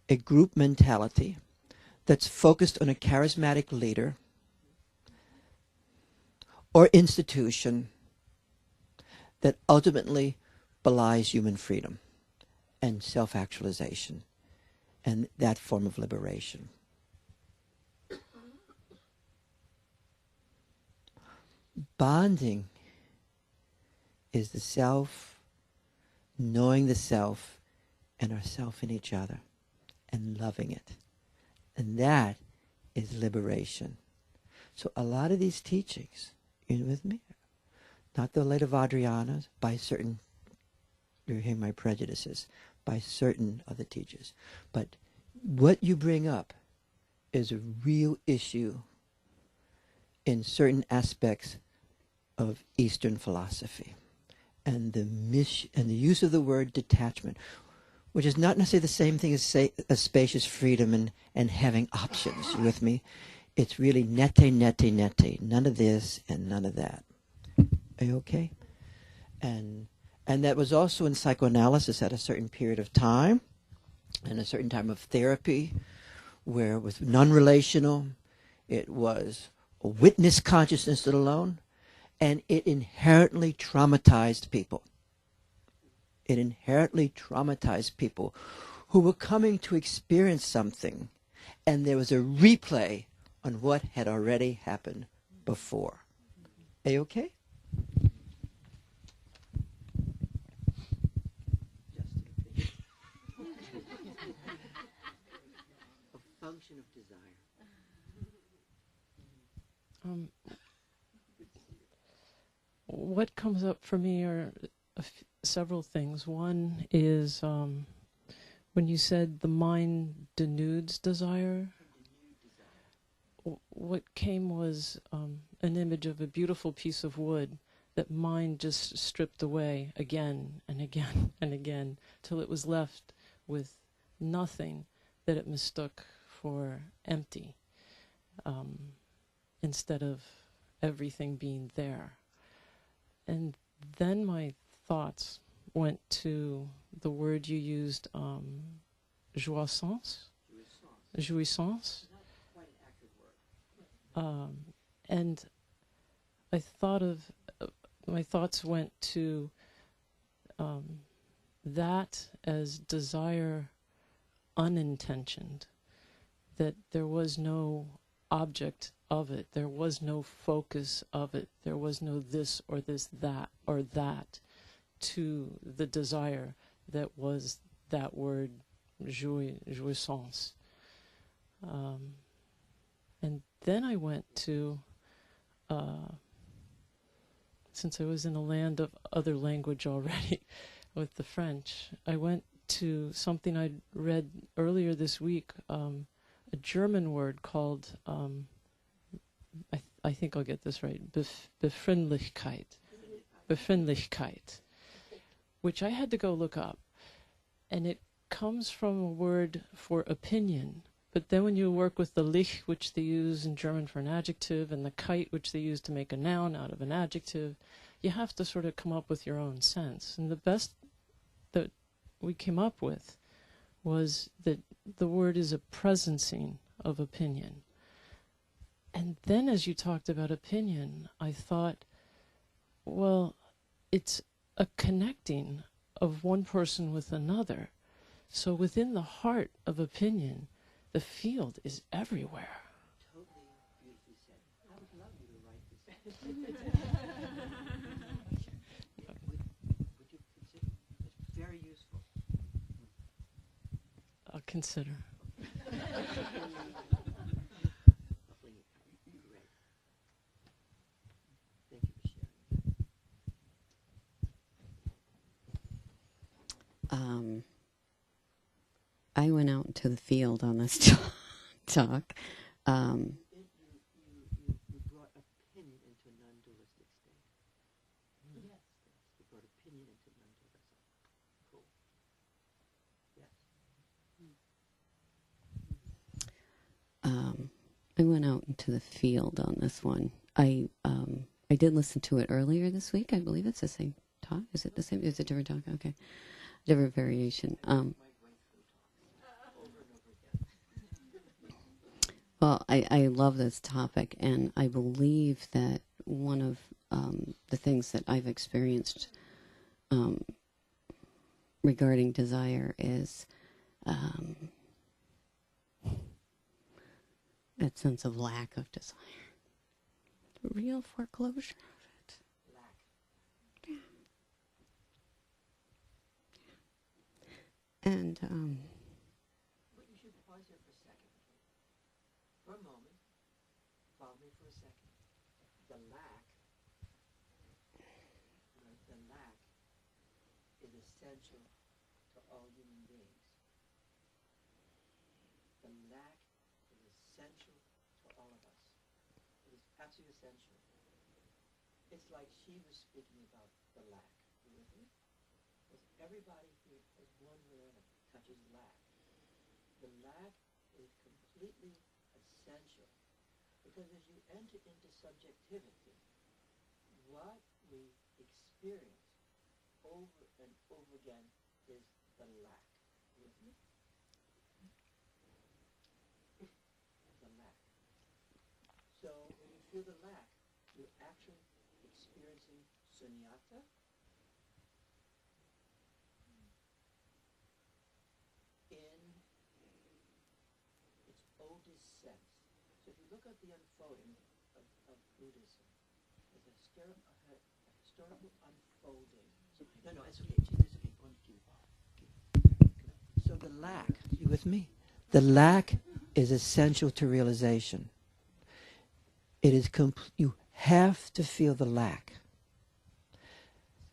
a group mentality that's focused on a charismatic leader or institution that ultimately belies human freedom and self-actualization and that form of liberation. Bonding is the self, knowing the self and ourself in each other and loving it. And that is liberation. So a lot of these teachings, you with me? Not the Lady of Adriana's, by certain, you're hearing my prejudices, by certain other teachers. But what you bring up is a real issue in certain aspects of Eastern philosophy. And the use of the word detachment, which is not necessarily the same thing as a spacious freedom and having options. You with me? It's really nete, nete, nete. None of this and none of that. Are you okay? And that was also in psychoanalysis at a certain period of time, and a certain time of therapy, where it was non-relational, it was a witness consciousness alone, and it inherently traumatized people. It inherently traumatized people who were coming to experience something, and there was a replay on what had already happened before. Are you okay? A function of desire. What comes up for me are several things. One is when you said the mind denudes desire, what came was an image of a beautiful piece of wood that mind just stripped away again and again and again till it was left with nothing that it mistook for empty, instead of everything being there. And then my thoughts went to the word you used, jouissance. Jouissance. And I thought of, my thoughts went to that as desire unintentioned, that there was no object of it, there was no focus of it, there was no this or this, that or that to the desire that was that word jouissance. And then I went to, since I was in a land of other language already with the French, I went to something I'd read earlier this week, a German word called, I think I'll get this right, Befindlichkeit, which I had to go look up. And it comes from a word for opinion. But then when you work with the lich, which they use in German for an adjective, and the kite, which they use to make a noun out of an adjective, you have to sort of come up with your own sense. And the best that we came up with was that the word is a presencing of opinion. And then as you talked about opinion, I thought, well, it's a connecting of one person with another. So within the heart of opinion, The field is everywhere. Very useful. I'll consider. I went out into the field on this talk. You brought opinion into a non-dualistic state. Yes. You brought opinion into non-dualism. Cool. Yes. I went out into the field on this one. I did listen to it earlier this week. I believe it's the same talk. Is it the same? Is it a different talk? Okay. Different variation. Well, I love this topic, and I believe that one of the things that I've experienced regarding desire is that sense of lack of desire. Real foreclosure of it. And But you should pause here for a second. For a moment. Follow me for a second. The lack is essential to all human beings. The lack is essential to all of us. It is absolutely essential. It's like she was speaking about the lack. You with me? Because everybody here has one way or another touches lack. The lack is completely essential. Because as you enter into subjectivity, what we experience over and over again is the lack. With me? The lack. So when you feel the lack, you're actually experiencing sunyata. In its oldest sense. So if you look at the unfolding of Buddhism, there's a historical unfolding. No, it's okay. It's okay. So the lack, you with me? The lack is essential to realization. It is you have to feel the lack.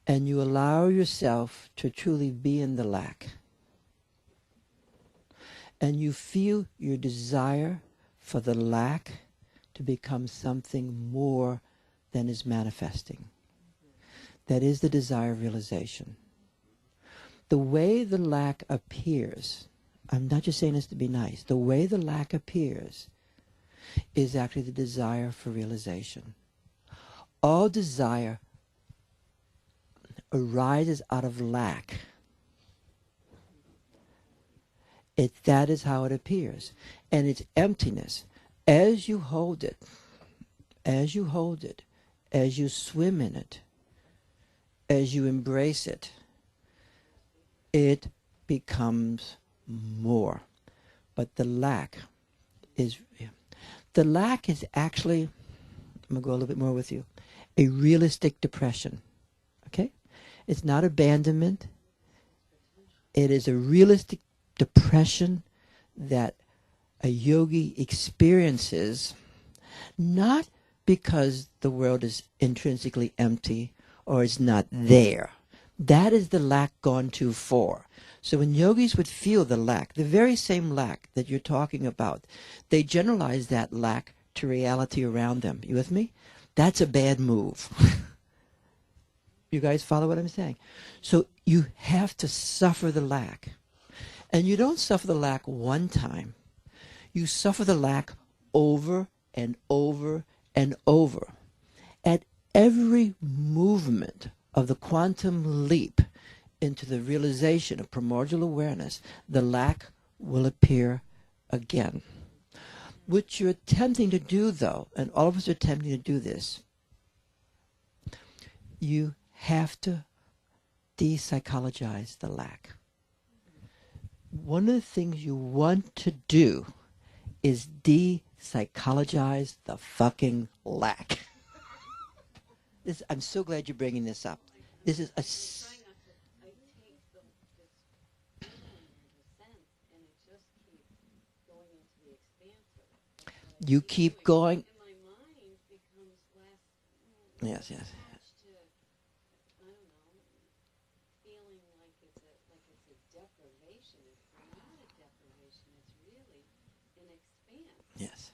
And you allow yourself to truly be in the lack. And you feel your desire for the lack to become something more than is manifesting. That is the desire of realization. The way the lack appears, I'm not just saying this to be nice, the way the lack appears is actually the desire for realization. All desire arises out of lack. That is how it appears. And it's emptiness. As you hold it, as you swim in it, as you embrace it, it becomes more. But the lack is actually, I'm going to go a little bit more with you, a realistic depression. Okay? It's not abandonment. It is a realistic depression that a yogi experiences, not because the world is intrinsically empty or is not there. That is the lack gone too far. So when yogis would feel the lack, the very same lack that you're talking about, they generalize that lack to reality around them. You with me? That's a bad move. You guys follow what I'm saying? So you have to suffer the lack. And you don't suffer the lack one time. You suffer the lack over and over and over. At every movement of the quantum leap into the realization of primordial awareness, the lack will appear again. What you're attempting to do, though, and all of us are attempting to do this, you have to de-psychologize the lack. One of the things you want to do is de-psychologize the fucking lack. I'm so glad you're bringing this up. This is a... You keep going. Yes, yes. Yes.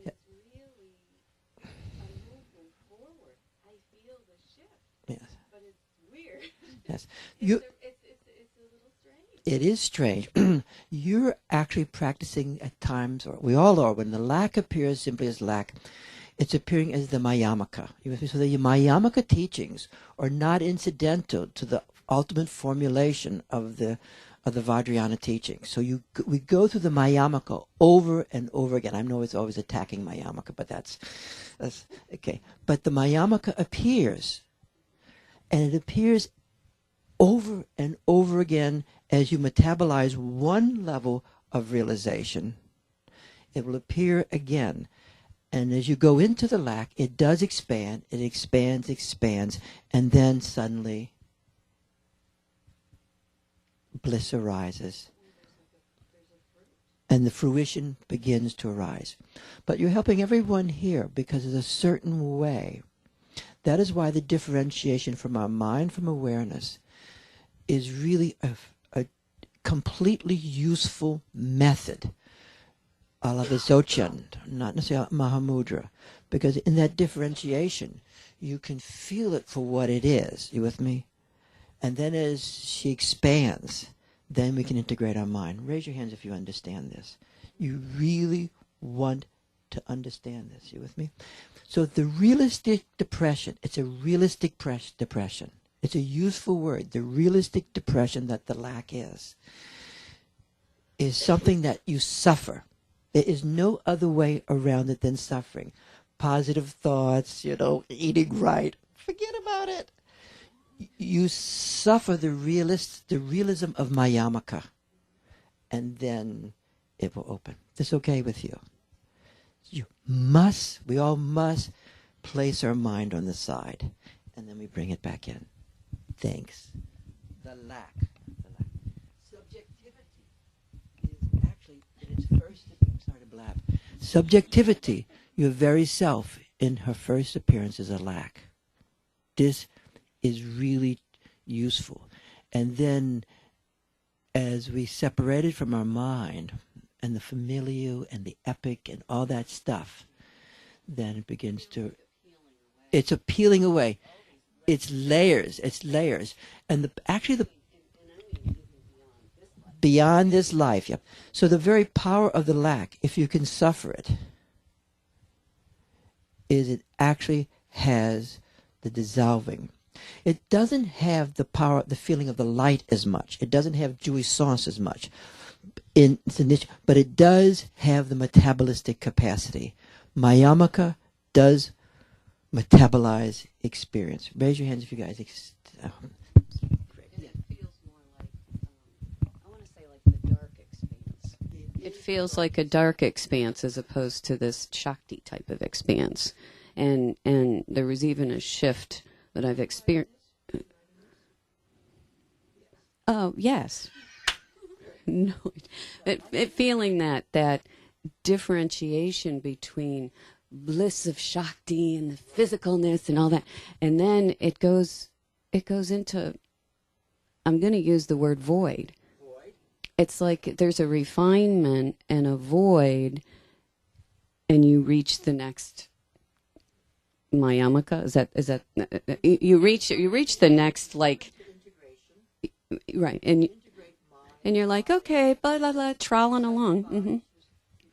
Yeah. Yes. But it's weird. Yes. It's a little strange. It is strange. You're actually practicing at times, or we all are, when the lack appears simply as lack, it's appearing as the Mayamaka. So the Mayamaka teachings are not incidental to the ultimate formulation of the Vajrayana teaching. So we go through the Mayamaka over and over again. I know it's always attacking Mayamaka, but that's okay. But the Mayamaka appears, and it appears over and over again as you metabolize one level of realization. It will appear again. And as you go into the lack, it does expand. It expands, and then suddenly bliss arises. And the fruition begins to arise. But you're helping everyone here because there's a certain way. That is why the differentiation from our mind from awareness is really a completely useful method. A la the Dzogchen, not necessarily Mahamudra, because in that differentiation, you can feel it for what it is. You with me? And then as she expands, then we can integrate our mind. Raise your hands if you understand this. You really want to understand this. You with me? So the realistic depression, it's a realistic depression. It's a useful word. The realistic depression that the lack is something that you suffer. There is no other way around it than suffering. Positive thoughts, eating right. Forget about it. You suffer the realism of Mayamaka, and then it will open. This okay with you? We all must place our mind on the side, and then we bring it back in. Thanks. The lack. Subjectivity is actually in its first. I'm sorry to blab. Subjectivity, your very self, in her first appearance is a lack. This is really useful. And then as we separate it from our mind and the familial and the epic and all that stuff, then it begins to... It's a peeling away. It's layers. And actually beyond this life. Yep. So the very power of the lack, if you can suffer it, is it actually has the dissolving. It doesn't have the power, the feeling of the light as much. It doesn't have jouissance as much. But it does have the metabolistic capacity. Mayamaka does metabolize experience. Raise your hands if you guys... It feels like a dark expanse as opposed to this Shakti type of expanse. And there was even a shift that I've experienced. Oh, yes. No, it feeling that differentiation between bliss of Shakti and the physicalness and all that. And then it goes into, I'm going to use the word void. It's like there's a refinement and a void, and you reach the next Mayamaka. Is that you reach the next, like, right? And you're like, okay, blah blah blah, trolling along. Mm-hmm. You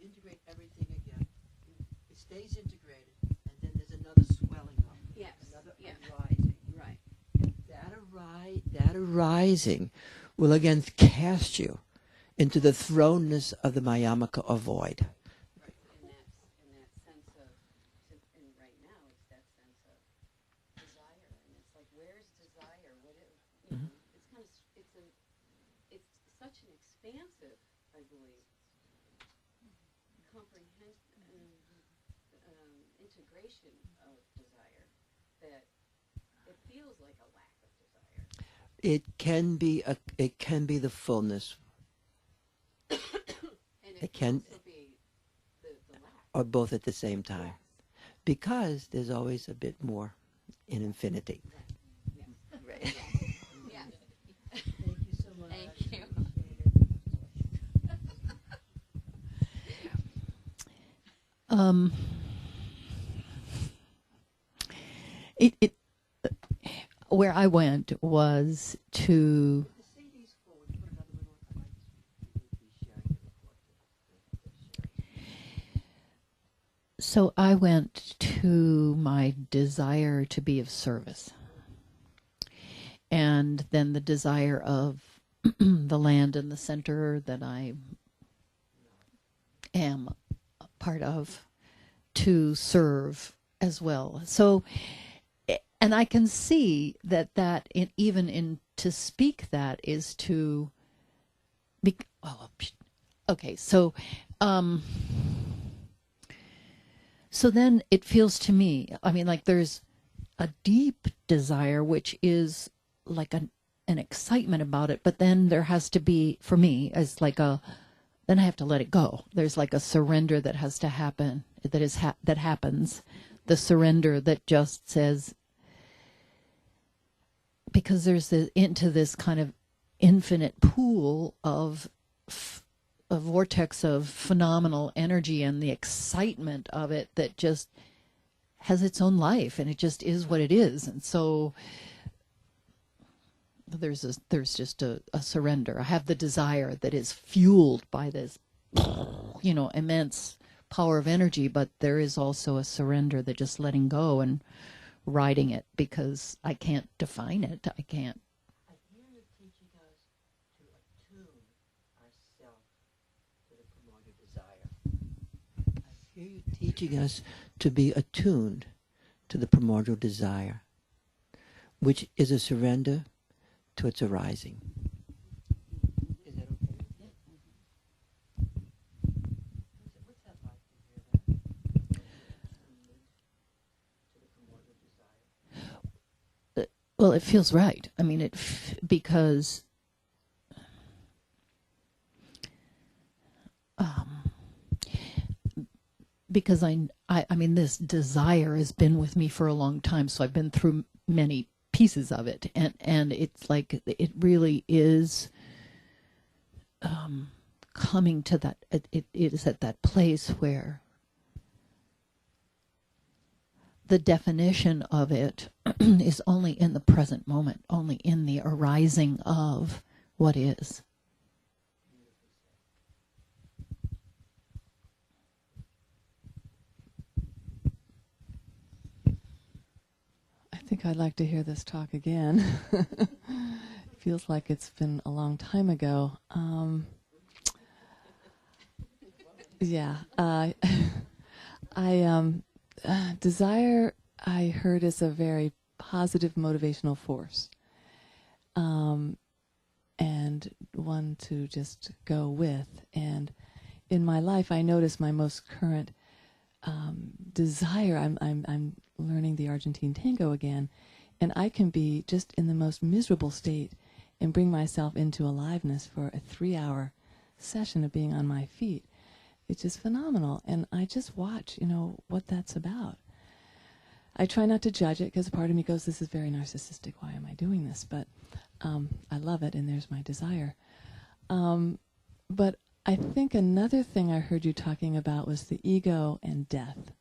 integrate everything again. It stays integrated, and then there's another swelling up. Yes. Another arising. Right. And that arising will again cast you into the thrownness of the Mayamaka of void. In that sense of, and right now it's that sense of desire, and it's like, where's desire? It's such an expansive, I believe, integration of desire that it feels like a lack of desire. It can be the fullness. And it can also be the lack. Or both at the same time. Because there's always a bit more in infinity. Right. Yeah. Thank you so much. Thank you. Where I went was to so I went to my desire to be of service, and then the desire of the land and the center that I am a part of to serve as well. So, and I can see that even in to speak that is to be, okay, so so then it feels to me, I mean, like there's a deep desire, which is like an excitement about it, but then there has to be, for me, as like then I have to let it go. There's like a surrender that has to happen, that happens. The surrender that just says, because there's into this kind of infinite pool of a vortex of phenomenal energy, and the excitement of it that just has its own life, and it just is what it is. And so there's just a surrender. I have the desire that is fueled by this, immense power of energy, but there is also a surrender, that just letting go and riding it, because I can't define it. I can't. I hear you teaching us to attune ourselves to the primordial desire. I hear you teaching us to be attuned to the primordial desire, which is a surrender to its arising. Is that okay? What's that like to hear that? To the primordial desire. Well, it feels right. I mean, because I mean, this desire has been with me for a long time, so I've been through many pieces of it, and it's like it really is coming to that. It is at that place where the definition of it is only in the present moment, only in the arising of what is. I think I'd like to hear this talk again. It feels like it's been a long time ago. Desire, I heard, is a very positive motivational force, and one to just go with. And in my life, I notice my most current desire. I'm learning the Argentine tango again, and I can be just in the most miserable state and bring myself into aliveness for a 3-hour session of being on my feet. It's just phenomenal, and I just watch, what that's about. I try not to judge it, because part of me goes, this is very narcissistic, why am I doing this? But I love it, and there's my desire. But I think another thing I heard you talking about was the ego and death.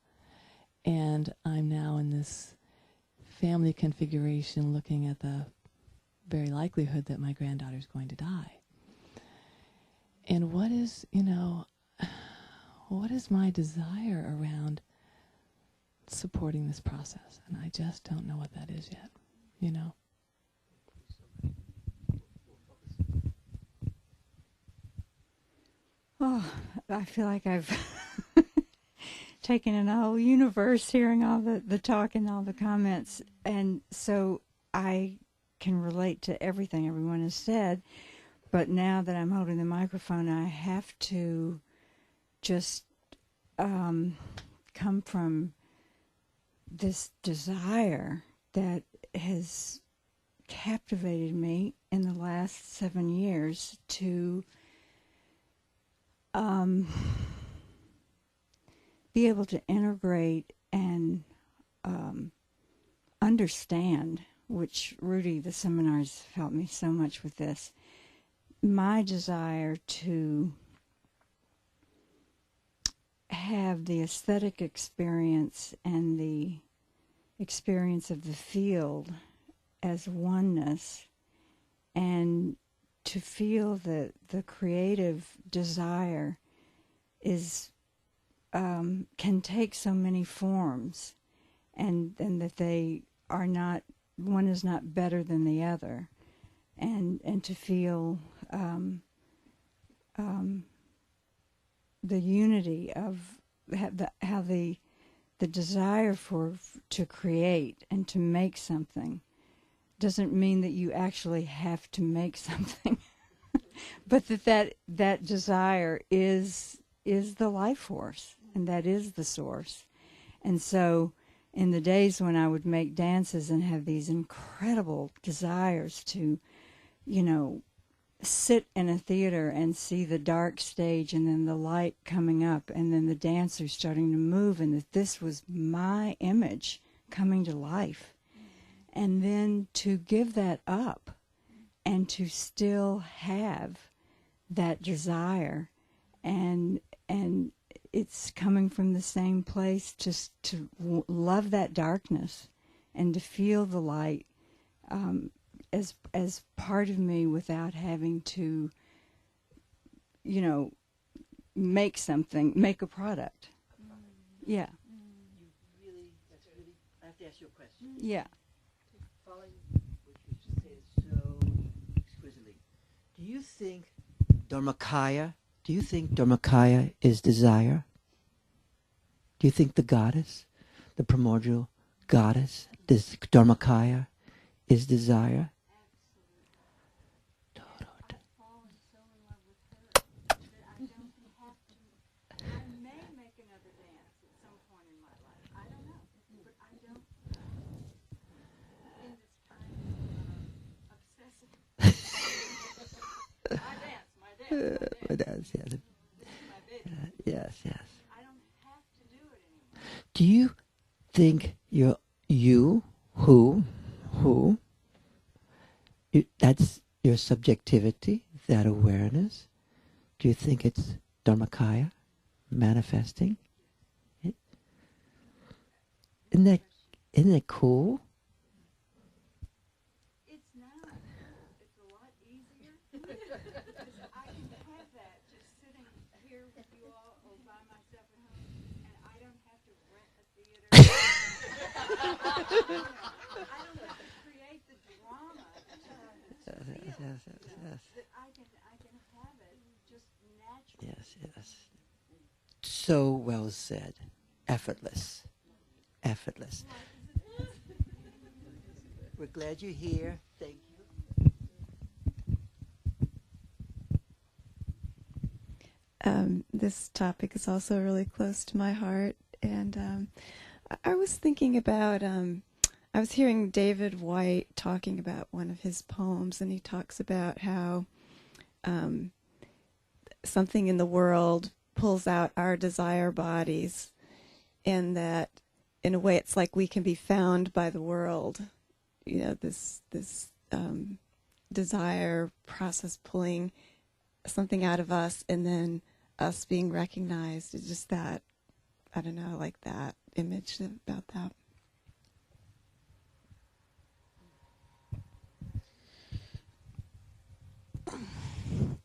And I'm now in this family configuration looking at the very likelihood that my granddaughter's going to die. And what is my desire around supporting this process? And I just don't know what that is yet, Oh, I feel like I've taken in a whole universe hearing all the talk and all the comments. And so I can relate to everything everyone has said. But now that I'm holding the microphone, I have to just come from this desire that has captivated me in the last 7 years to be able to integrate and understand, which Rudy, the seminars helped me so much with this, my desire to have the aesthetic experience and the experience of the field as oneness, and to feel that the creative desire is can take so many forms, and that they are not, one is not better than the other, and to feel the unity of how the desire to create and to make something doesn't mean that you actually have to make something, but that desire is the life force, and that is the source. And so in the days when I would make dances and have these incredible desires to, sit in a theater and see the dark stage and then the light coming up and then the dancers starting to move, and that this was my image coming to life. And then to give that up and to still have that desire, and it's coming from the same place, just to love that darkness and to feel the light as part of me without having to, make a product. Yeah. I have to ask you a question. Yeah. Following what you just said so exquisitely, do you think Dharmakaya is desire? Do you think the goddess, the primordial goddess, this Dharmakaya, is desire? My dance, yes. Yes. Do you think that's your subjectivity, that awareness? Do you think it's Dharmakaya manifesting? Isn't that cool? Yes. So well said. Effortless. We're glad you're here. Thank you. This topic is also really close to my heart, and I was thinking about, I was hearing David White talking about one of his poems, and he talks about how something in the world pulls out our desire bodies, and that in a way it's like we can be found by the world. This desire process pulling something out of us, and then us being recognized. It's just that, I don't know, like that image about that.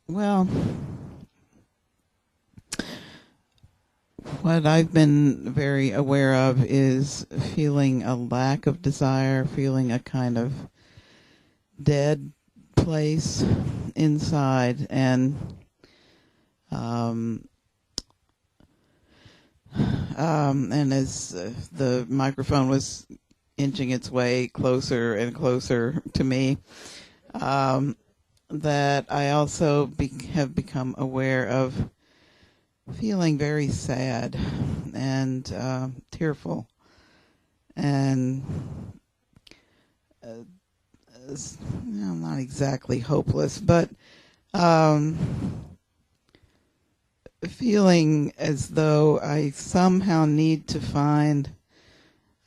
Well, what I've been very aware of is feeling a lack of desire, feeling a kind of dead place inside, and as the microphone was inching its way closer and closer to me, that I also have become aware of feeling very sad and tearful, and not exactly hopeless, but feeling as though I somehow need to find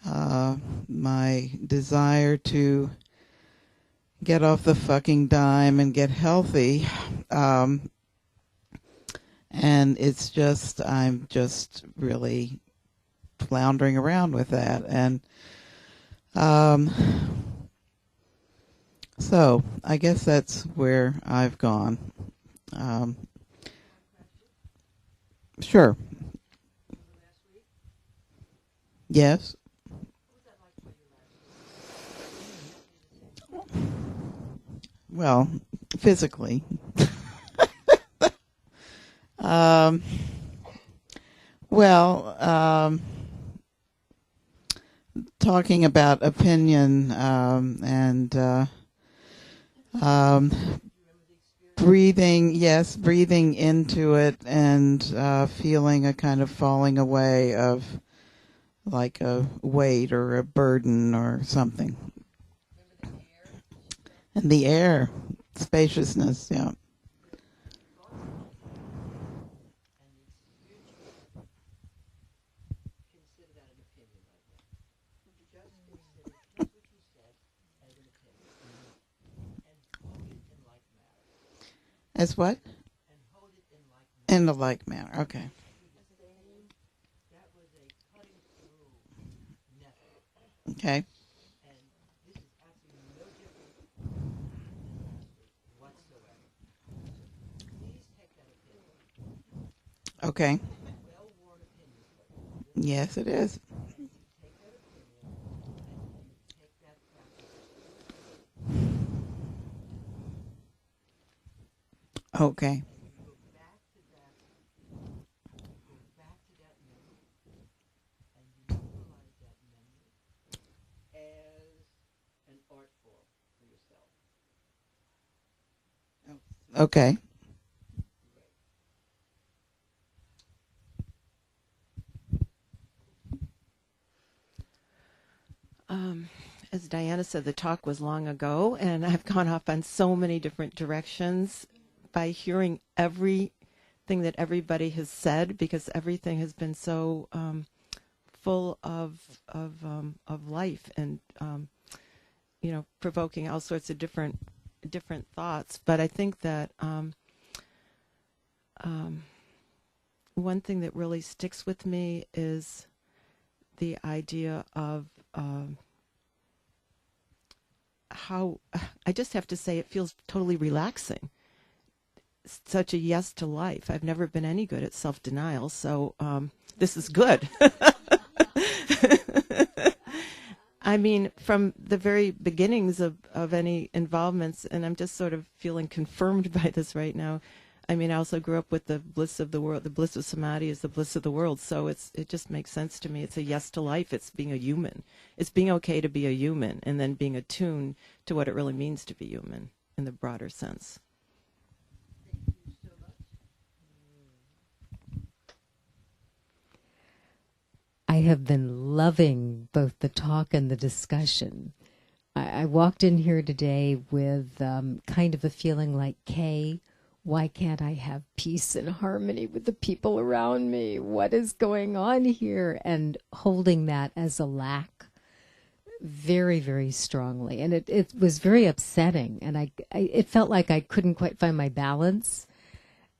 my desire to get off the fucking dime and get healthy. And it's just, I'm just really floundering around with that. And so I guess that's where I've gone. Sure. Yes. Well, physically. Talking about opinion and breathing, yes, breathing into it and feeling a kind of falling away of like a weight or a burden or something. And the air, spaciousness, yeah. As what? In the like manner. Okay. Okay. Okay. Yes, it is. Okay. Okay. As Diana said, the talk was long ago, and I've gone off on so many different directions by hearing everything that everybody has said, because everything has been so full of life and provoking all sorts of different thoughts. But I think that one thing that really sticks with me is the idea of how, I just have to say, it feels totally relaxing. Such a yes to life. I've never been any good at self-denial, so this is good. I mean, from the very beginnings of any involvements, and I'm just sort of feeling confirmed by this right now. I mean, I also grew up with the bliss of the world. The bliss of samadhi is the bliss of the world. So it just makes sense to me. It's a yes to life. It's being a human. It's being okay to be a human, and then being attuned to what it really means to be human in the broader sense. I have been loving both the talk and the discussion. I walked in here today with kind of a feeling like, Kay, why can't I have peace and harmony with the people around me? What is going on here? And holding that as a lack very, very strongly. And it was very upsetting. And it felt like I couldn't quite find my balance.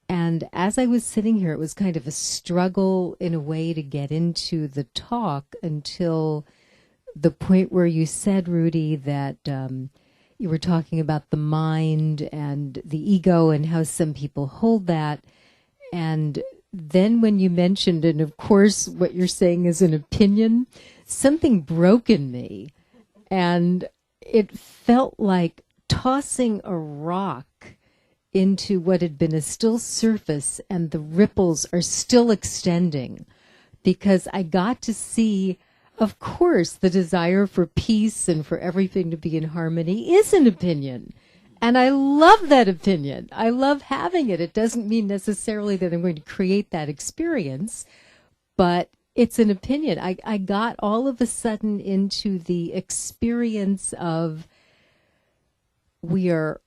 And as I was sitting here, it was kind of a struggle in a way to get into the talk until the point where you said, Rudy, that you were talking about the mind and the ego and how some people hold that. And then when you mentioned, and of course what you're saying is an opinion, something broke in me. And it felt like tossing a rock into what had been a still surface, and the ripples are still extending, because I got to see, of course, the desire for peace and for everything to be in harmony is an opinion. And I love that opinion. I love having it. It doesn't mean necessarily that I'm going to create that experience, but it's an opinion. I got all of a sudden into the experience of we are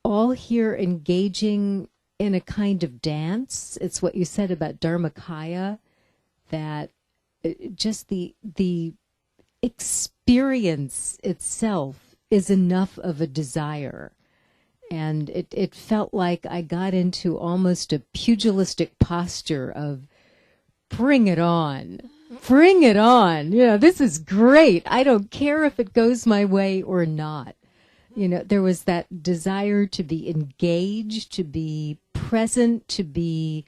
all here engaging in a kind of dance. It's what you said about Dharmakaya, that just the experience itself is enough of a desire. And it felt like I got into almost a pugilistic posture of bring it on. Bring it on. You know, this is great. I don't care if it goes my way or not. You know, there was that desire to be engaged, to be present, to be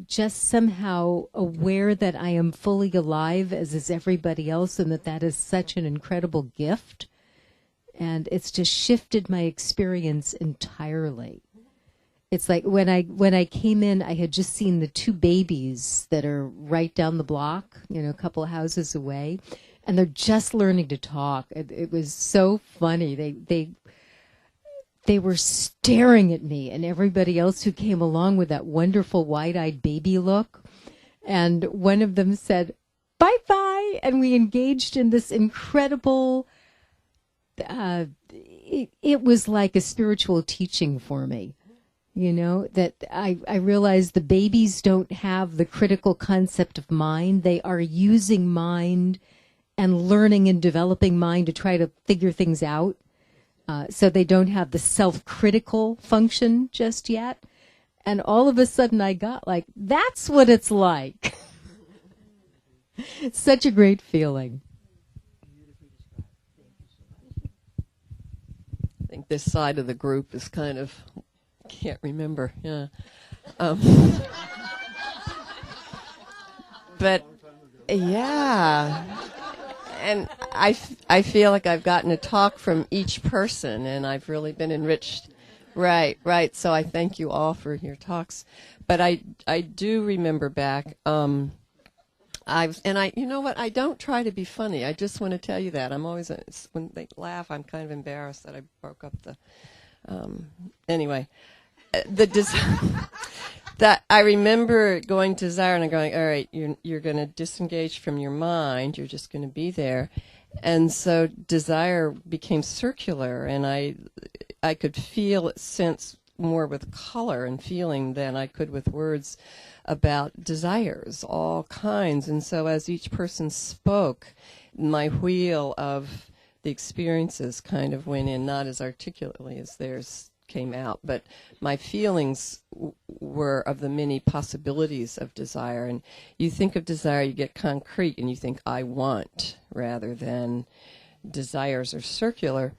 just somehow aware that I am fully alive, as is everybody else, and that is such an incredible gift. And it's just shifted my experience entirely. It's like when I came in, I had just seen the two babies that are right down the block, you know, a couple of houses away, and they're just learning to talk. It was so funny. They were staring at me and everybody else who came along with that wonderful wide-eyed baby look. And one of them said, "Bye-bye," and we engaged in this incredible. It was like a spiritual teaching for me. You know, that I realized the babies don't have the critical concept of mind. They are using mind and learning and developing mind to try to figure things out. So they don't have the self-critical function just yet. And all of a sudden I got like, that's what it's like. Such a great feeling. I think this side of the group is kind of, can't remember, yeah. But, yeah. And I feel like I've gotten a talk from each person, and I've really been enriched. Right. So I thank you all for your talks. But I do remember back, you know what, I don't try to be funny. I just want to tell you that. I'm always, when they laugh, I'm kind of embarrassed that I broke up the, anyway. That I remember going to Desire and I'm going, all right, you're going to disengage from your mind. You're just going to be there. And so Desire became circular, and I could feel it, sense more with color and feeling than I could with words about desires, all kinds. And so as each person spoke, my wheel of the experiences kind of went in, not as articulately as theirs came out, but my feelings were of the many possibilities of desire. And you think of desire, you get concrete, and you think, I want, rather than desires are circular.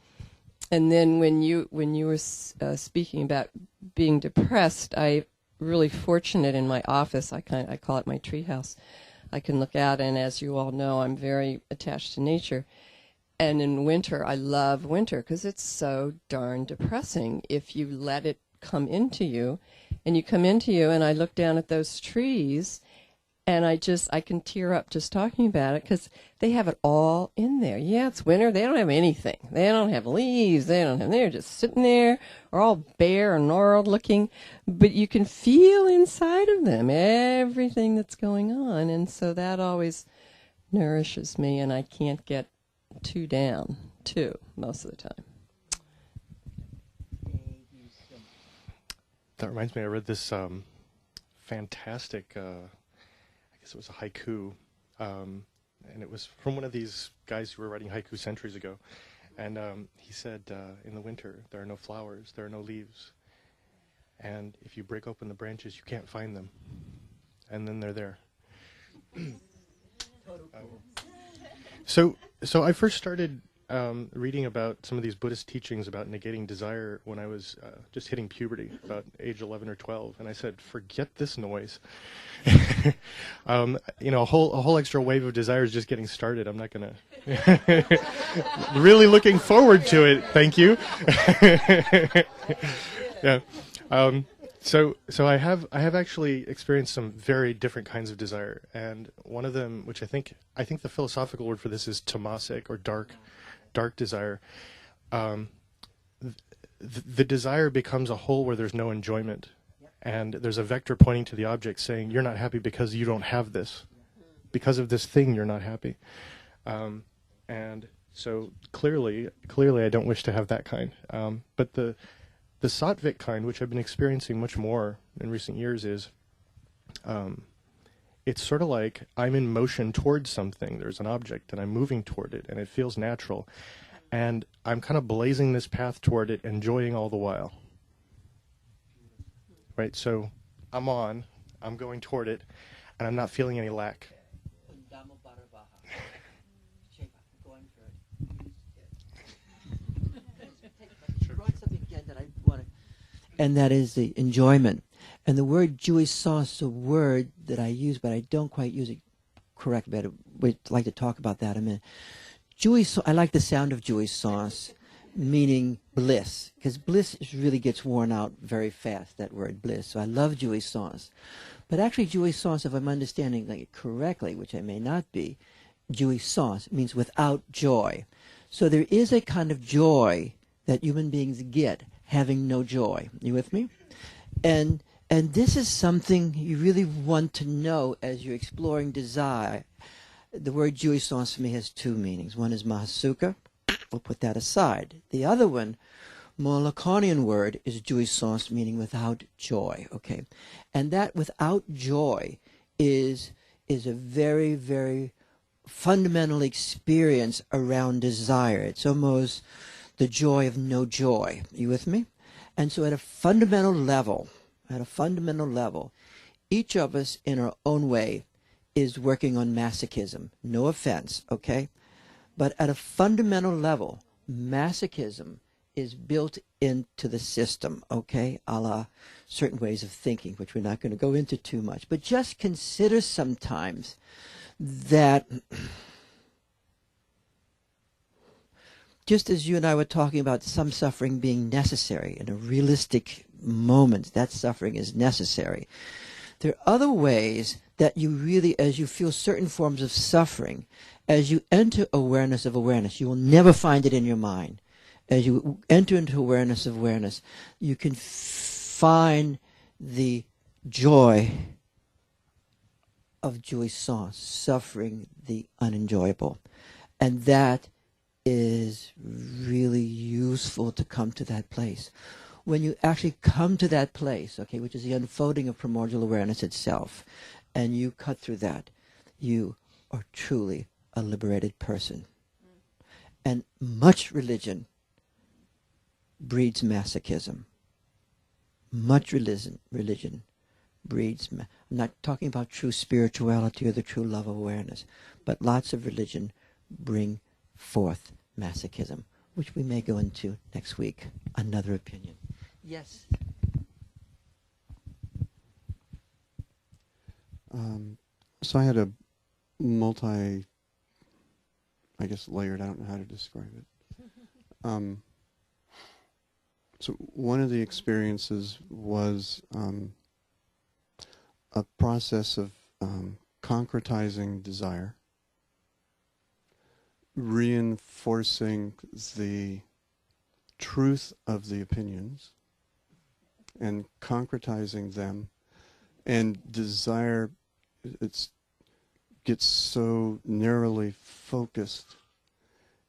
And then when you were speaking about being depressed, I really fortunate in my office. I call it my treehouse. I can look out, and as you all know, I'm very attached to nature. And in winter, I love winter because it's so darn depressing if you let it come into you. And you come into you, and I look down at those trees, and I can tear up just talking about it because they have it all in there. Yeah, it's winter. They don't have anything. They don't have leaves. They're just sitting there, or all bare and gnarled looking. But you can feel inside of them everything that's going on. And so that always nourishes me, and I can't get too down, most of the time. That reminds me, I read this fantastic, I guess it was a haiku, and it was from one of these guys who were writing haiku centuries ago. And he said, in the winter, there are no flowers, there are no leaves. And if you break open the branches, you can't find them. And then they're there. So I first started reading about some of these Buddhist teachings about negating desire when I was just hitting puberty, about age 11 or 12, and I said, "Forget this noise." A whole extra wave of desire is just getting started. I'm not gonna. Really looking forward to it. Thank you. Yeah. So I have actually experienced some very different kinds of desire, and one of them, which I think the philosophical word for this is tamasic, or dark desire. The desire becomes a hole where there's no enjoyment, And there's a vector pointing to the object saying, you're not happy because you don't have this. Because of this thing, you're not happy. And so clearly, I don't wish to have that kind. But the sattvic kind, which I've been experiencing much more in recent years, is it's sort of like I'm in motion towards something. There's an object, and I'm moving toward it, and it feels natural. And I'm kind of blazing this path toward it, enjoying all the while. Right? So I'm going toward it, and I'm not feeling any lack. And that is the enjoyment. And the word jouissance is a word that I use, but I don't quite use it correctly. But we'd like to talk about that in a minute. Jouissance, I like the sound of jouissance, meaning bliss, because bliss really gets worn out very fast, that word bliss. So I love jouissance. But actually jouissance, if I'm understanding it correctly, which I may not be, jouissance means without joy. So there is a kind of joy that human beings get having no joy. You with me? And this is something you really want to know as you're exploring desire. The word jouissance for me has two meanings. One is mahasukha. We'll put that aside. The other one, more Lacanian word, is jouissance, meaning without joy. Okay, and that without joy is a very, very fundamental experience around desire. It's almost the joy of no joy. You with me? And so at a fundamental level, each of us in our own way is working on masochism. No offense, okay? But at a fundamental level, masochism is built into the system, okay? A la certain ways of thinking, which we're not going to go into too much. But just consider sometimes that just as you and I were talking about some suffering being necessary in a realistic moment, that suffering is necessary. There are other ways that you really, as you feel certain forms of suffering, as you enter awareness of awareness, you will never find it in your mind. As you enter into awareness of awareness, you can find the joy of jouissance, suffering the unenjoyable. And that is really useful to come to that place. When you actually come to that place, okay, which is the unfolding of primordial awareness itself, and you cut through that, you are truly a liberated person. And much religion breeds masochism. Much religion breeds. I'm not talking about true spirituality or the true love of awareness, but lots of religion bring forth masochism, which we may go into next week. Another opinion. Yes. So I had a multi, I guess layered, I don't know how to describe it. So one of the experiences was a process of concretizing desire, reinforcing the truth of the opinions and concretizing them, and desire gets so narrowly focused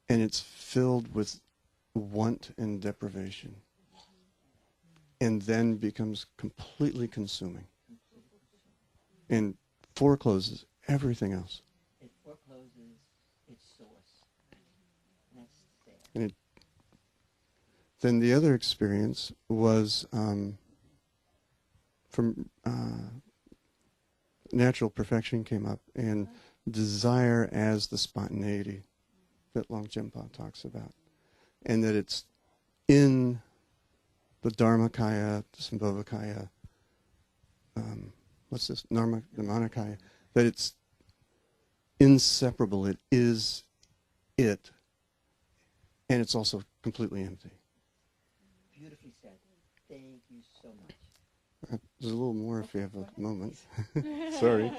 and it's filled with want and deprivation, and then becomes completely consuming and forecloses everything else. It forecloses its source. That's sad. And then the other experience was from natural perfection came up, and desire as the spontaneity that Longchenpa talks about, and that it's in the Dharmakaya, Sambhogakaya, what's this, Nirmanakaya, that it's inseparable, it is it, and it's also completely empty. Beautifully said. Thank you so much. There's a little more if you have a moment. Sorry.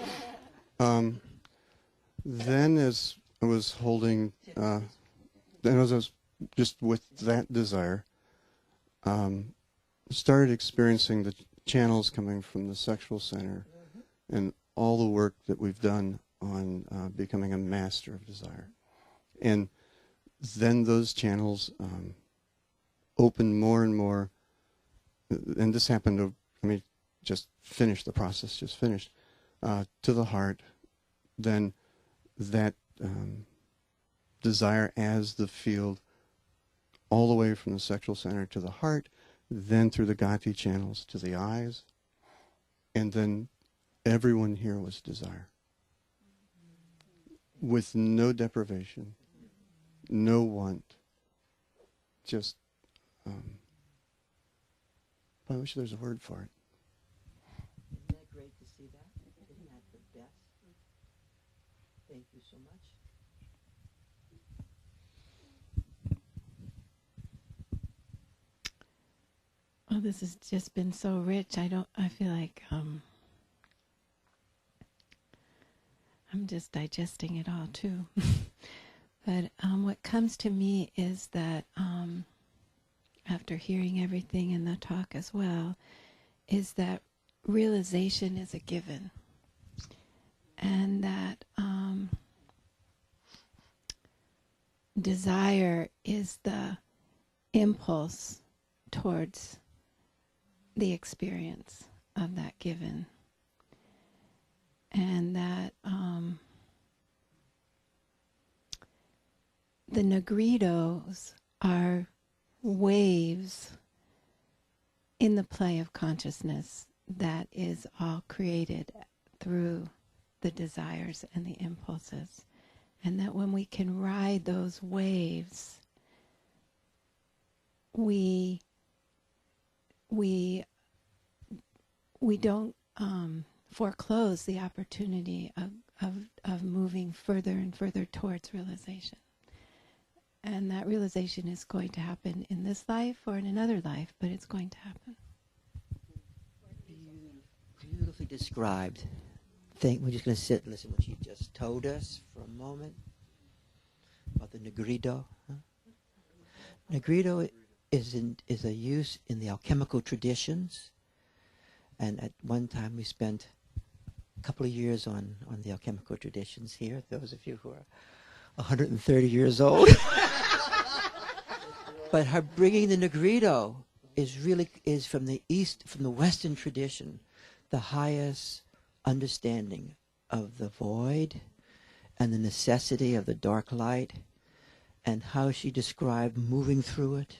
Then as I was holding, then as I was just with that desire, started experiencing channels coming from the sexual center, and all the work that we've done on becoming a master of desire. And then those channels open more and more, and this happened to, just finished the process, to the heart. Then that desire as the field all the way from the sexual center to the heart, then through the Gati channels to the eyes, and then everyone here was desire. With no deprivation, no want, just, I wish there was a word for it. Isn't that great to see that? Isn't that the best? Thank you so much. Oh, this has just been so rich. I feel like I'm just digesting it all too. But what comes to me is that after hearing everything in the talk as well, is that realization is a given. And that desire is the impulse towards the experience of that given. And that the nigridos are waves in the play of consciousness that is all created through the desires and the impulses. And that when we can ride those waves, we don't foreclose the opportunity of moving further and further towards realization. And that realization is going to happen in this life or in another life, but it's going to happen. Beautifully described. We're just going to sit and listen to what she just told us for a moment about the nigrido. Huh? Nigrido is a use in the alchemical traditions, and at one time we spent a couple of years on the alchemical traditions here. Those of you who are 130 years old. But her bringing the nigrido is from the Western tradition, the highest understanding of the void and the necessity of the dark light, and how she described moving through it.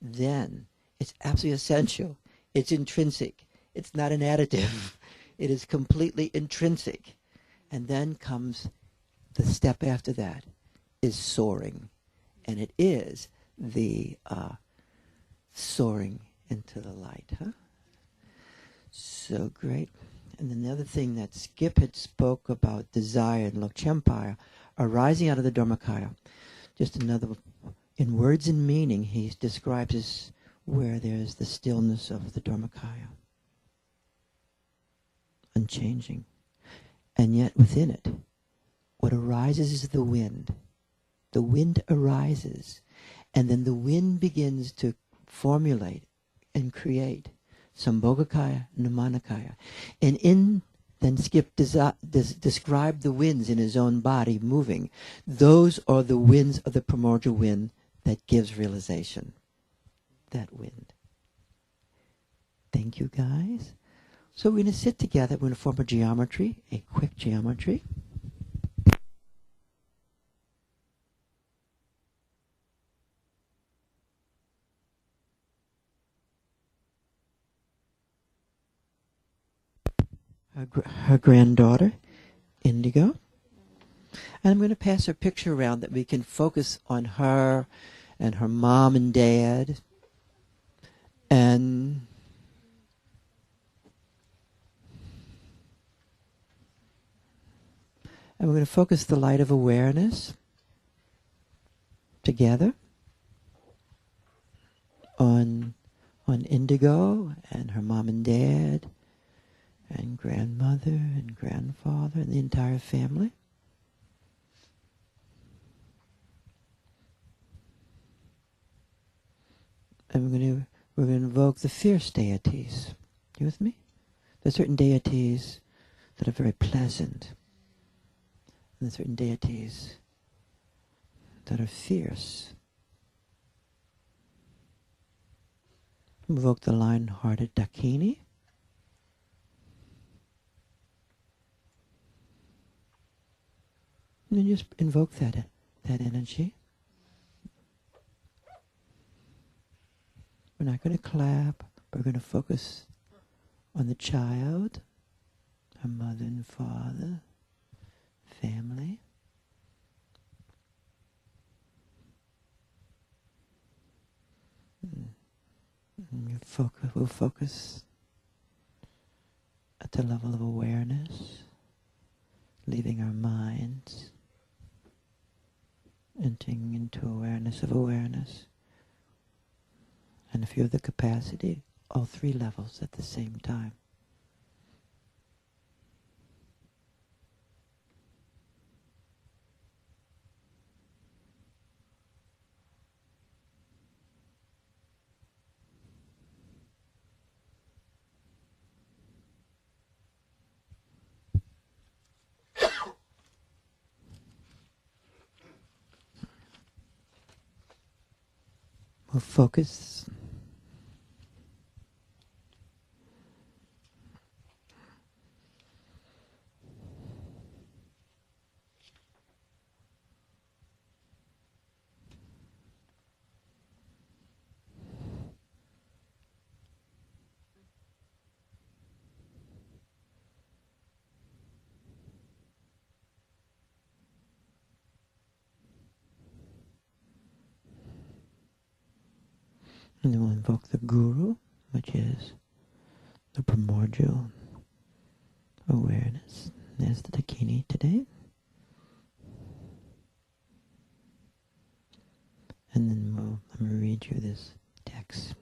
Then it's absolutely essential. It's intrinsic. It's not an additive. It is completely intrinsic. And then comes the step after that, is soaring. And it is the soaring into the light. Huh? So great. And then the other thing that Skip had spoke about desire and Lokchempaya arising out of the Dharmakaya. Just another, in words and meaning, he describes as where there's the stillness of the Dharmakaya. Unchanging. And yet within it, what arises is the wind. The wind arises, and then the wind begins to formulate and create Sambhogakaya, Namanakaya. And then Skip described the winds in his own body moving. Those are the winds of the primordial wind that gives realization. That wind. Thank you, guys. So we're going to sit together. We're going to form a geometry, a quick geometry. Her granddaughter, Indigo. And I'm going to pass her picture around that we can focus on her and her mom and dad. And we're going to focus the light of awareness together on Indigo and her mom and dad and grandmother and grandfather and the entire family. And we're going to invoke the fierce deities. You with me? There's certain deities that are very pleasant. And there's certain deities that are fierce. Invoke the lion-hearted Dakini. And then just invoke that energy. We're not going to clap. We're going to focus on the child, our mother and father, family. We'll focus at the level of awareness, leaving our minds, entering into awareness of awareness. And if you have the capacity, all three levels at the same time. We'll focus and then we'll invoke the Guru, which is the primordial awareness. There's the Dakini today. And then I'm going to read you this text,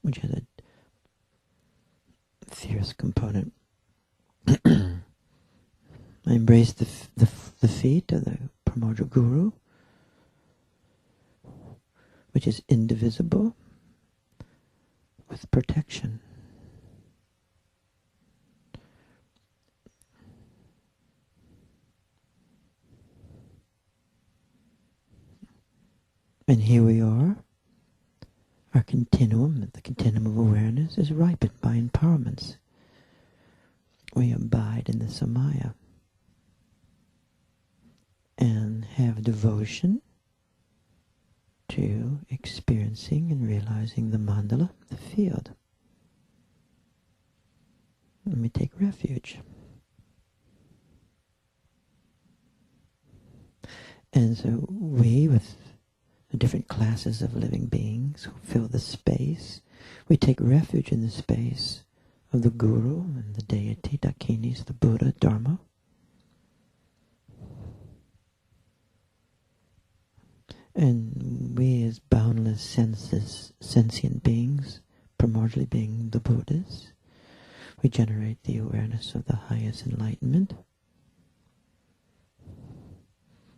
which has a fierce component. I embrace the feet of the primordial Guru, which is indivisible, with protection. And here we are. Our continuum, the continuum of awareness, is ripened by empowerments. We abide in the Samaya and have devotion to experiencing and realizing the mandala, the field. Let me take refuge. And so we, with the different classes of living beings who fill the space, we take refuge in the space of the Guru and the deity, Dakinis, the Buddha, Dharma. And we as boundless sentient beings, primordially being the Buddhas, we generate the awareness of the highest enlightenment.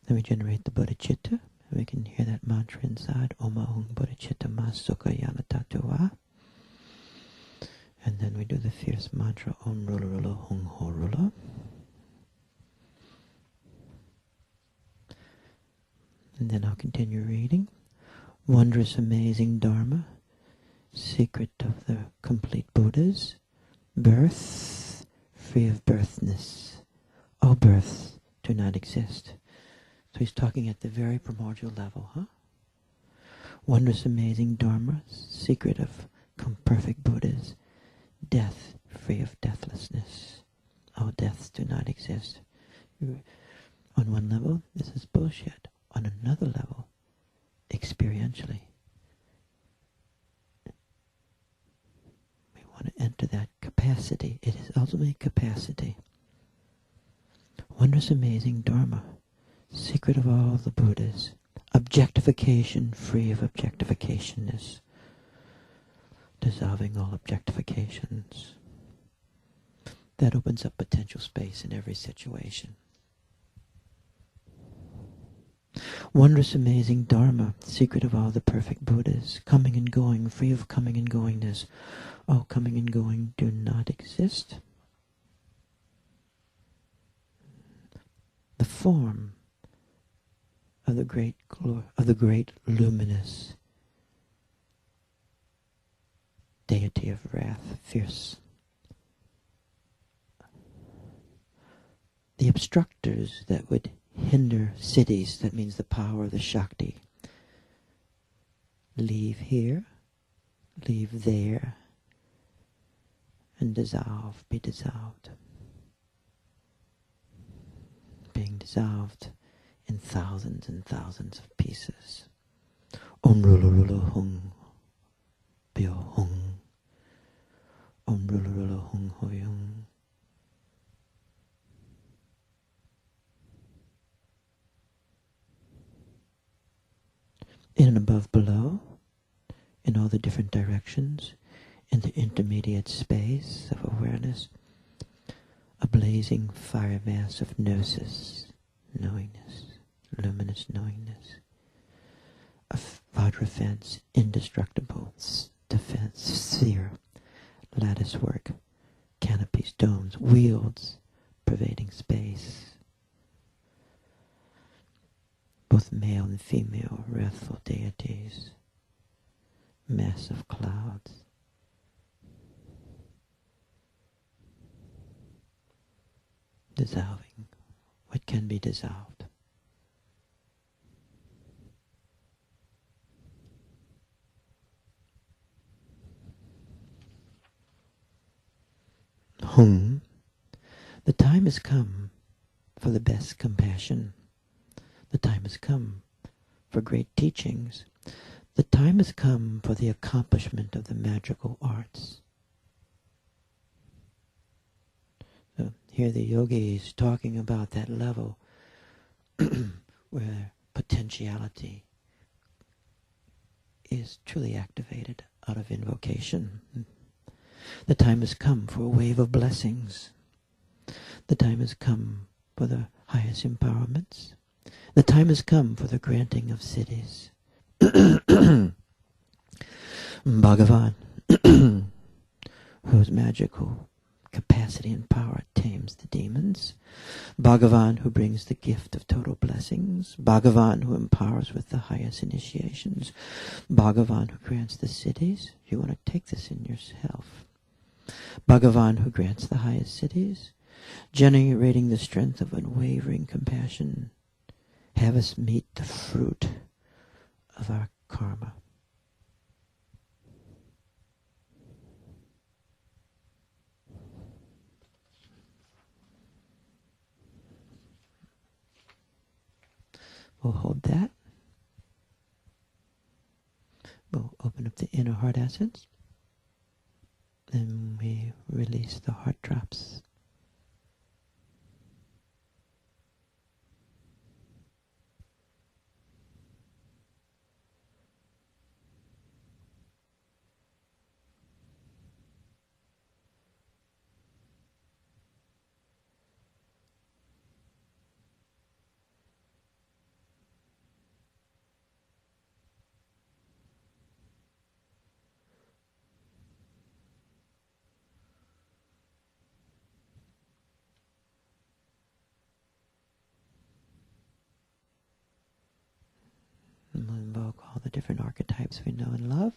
Then we generate the Bodhicitta, and we can hear that mantra inside, Om Ahung Bodhicitta Ma Sukha Yana Tattva. And then we do the fierce mantra, Om Rula Rula Hung Ho Rula. And then I'll continue reading. Wondrous, amazing Dharma, secret of the complete Buddhas, birth, free of birthness. All births do not exist. So he's talking at the very primordial level, huh? Wondrous, amazing Dharma, secret of perfect Buddhas, death, free of deathlessness. All deaths do not exist. On one level, this is bullshit. On another level, experientially, we want to enter that capacity. It is ultimately capacity. Wondrous, amazing Dharma, secret of all the Buddhas, objectification, free of objectificationness, dissolving all objectifications. That opens up potential space in every situation. Wondrous, amazing Dharma, secret of all the perfect Buddhas, coming and going, free of coming and goingness. All coming and going do not exist. The form of the great luminous deity of wrath, fierce. The obstructors that would hinder cities, that means the power of the Shakti. Leave here, leave there, and dissolve, be dissolved. Being dissolved in thousands and thousands of pieces. Om Rula Rula Hung Bio Hung. Om Rula Rula Hung Hoi Hung. In and above below, in all the different directions, in the intermediate space of awareness, a blazing fire mass of gnosis, knowingness, luminous knowingness, a Vajra indestructible defense, sphere, lattice work, canopies, domes, wields, pervading space, both male and female, wrathful deities, massive clouds. Dissolving what can be dissolved. Hum, the time has come for the best compassion. The time has come for great teachings. The time has come for the accomplishment of the magical arts. So here the yogi is talking about that level where potentiality is truly activated out of invocation. The time has come for a wave of blessings. The time has come for the highest empowerments. The time has come for the granting of cities. Bhagavan, whose magical capacity and power tames the demons. Bhagavan, who brings the gift of total blessings. Bhagavan, who empowers with the highest initiations. Bhagavan, who grants the cities. You want to take this in yourself. Bhagavan, who grants the highest cities, generating the strength of unwavering compassion. Have us meet the fruit of our karma. We'll hold that. We'll open up the inner heart essence. Then we release the heart drops. And we'll invoke all the different archetypes we know and love.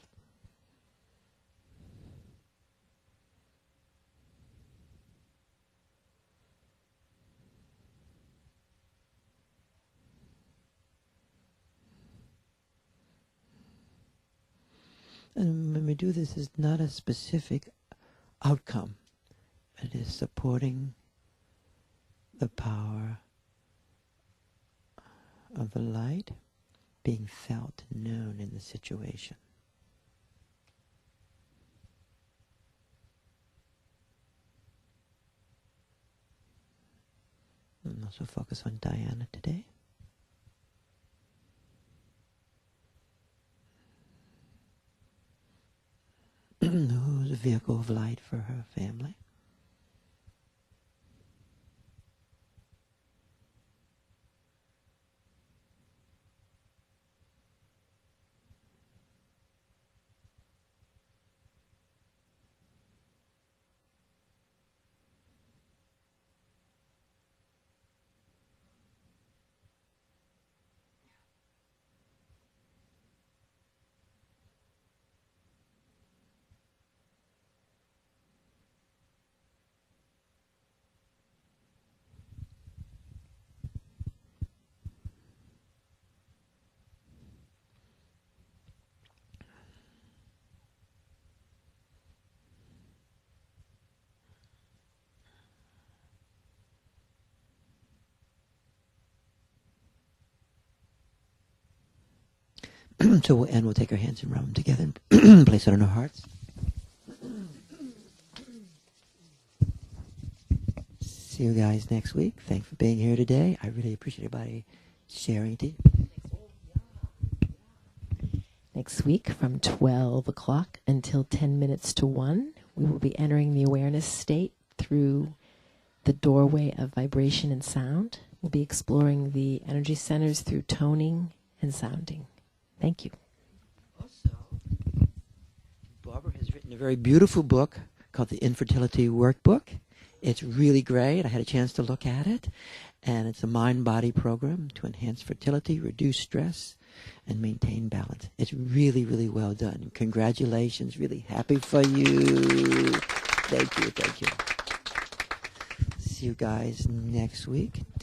And when we do this, it's not a specific outcome. It is supporting the power of the light being felt and known in the situation. And also focus on Diana today. Who's a vehicle of light for her family. So we'll end. We'll take our hands and rub them together and place it on our hearts. See you guys next week. Thanks for being here today. I really appreciate everybody sharing it. Next week from 12 o'clock until 10 minutes to 1, we will be entering the awareness state through the doorway of vibration and sound. We'll be exploring the energy centers through toning and sounding. Thank you. Barbara has written a very beautiful book called The Infertility Workbook. It's really great. I had a chance to look at it. And it's a mind-body program to enhance fertility, reduce stress, and maintain balance. It's really, really well done. Congratulations. Really happy for you. Thank you. See you guys next week.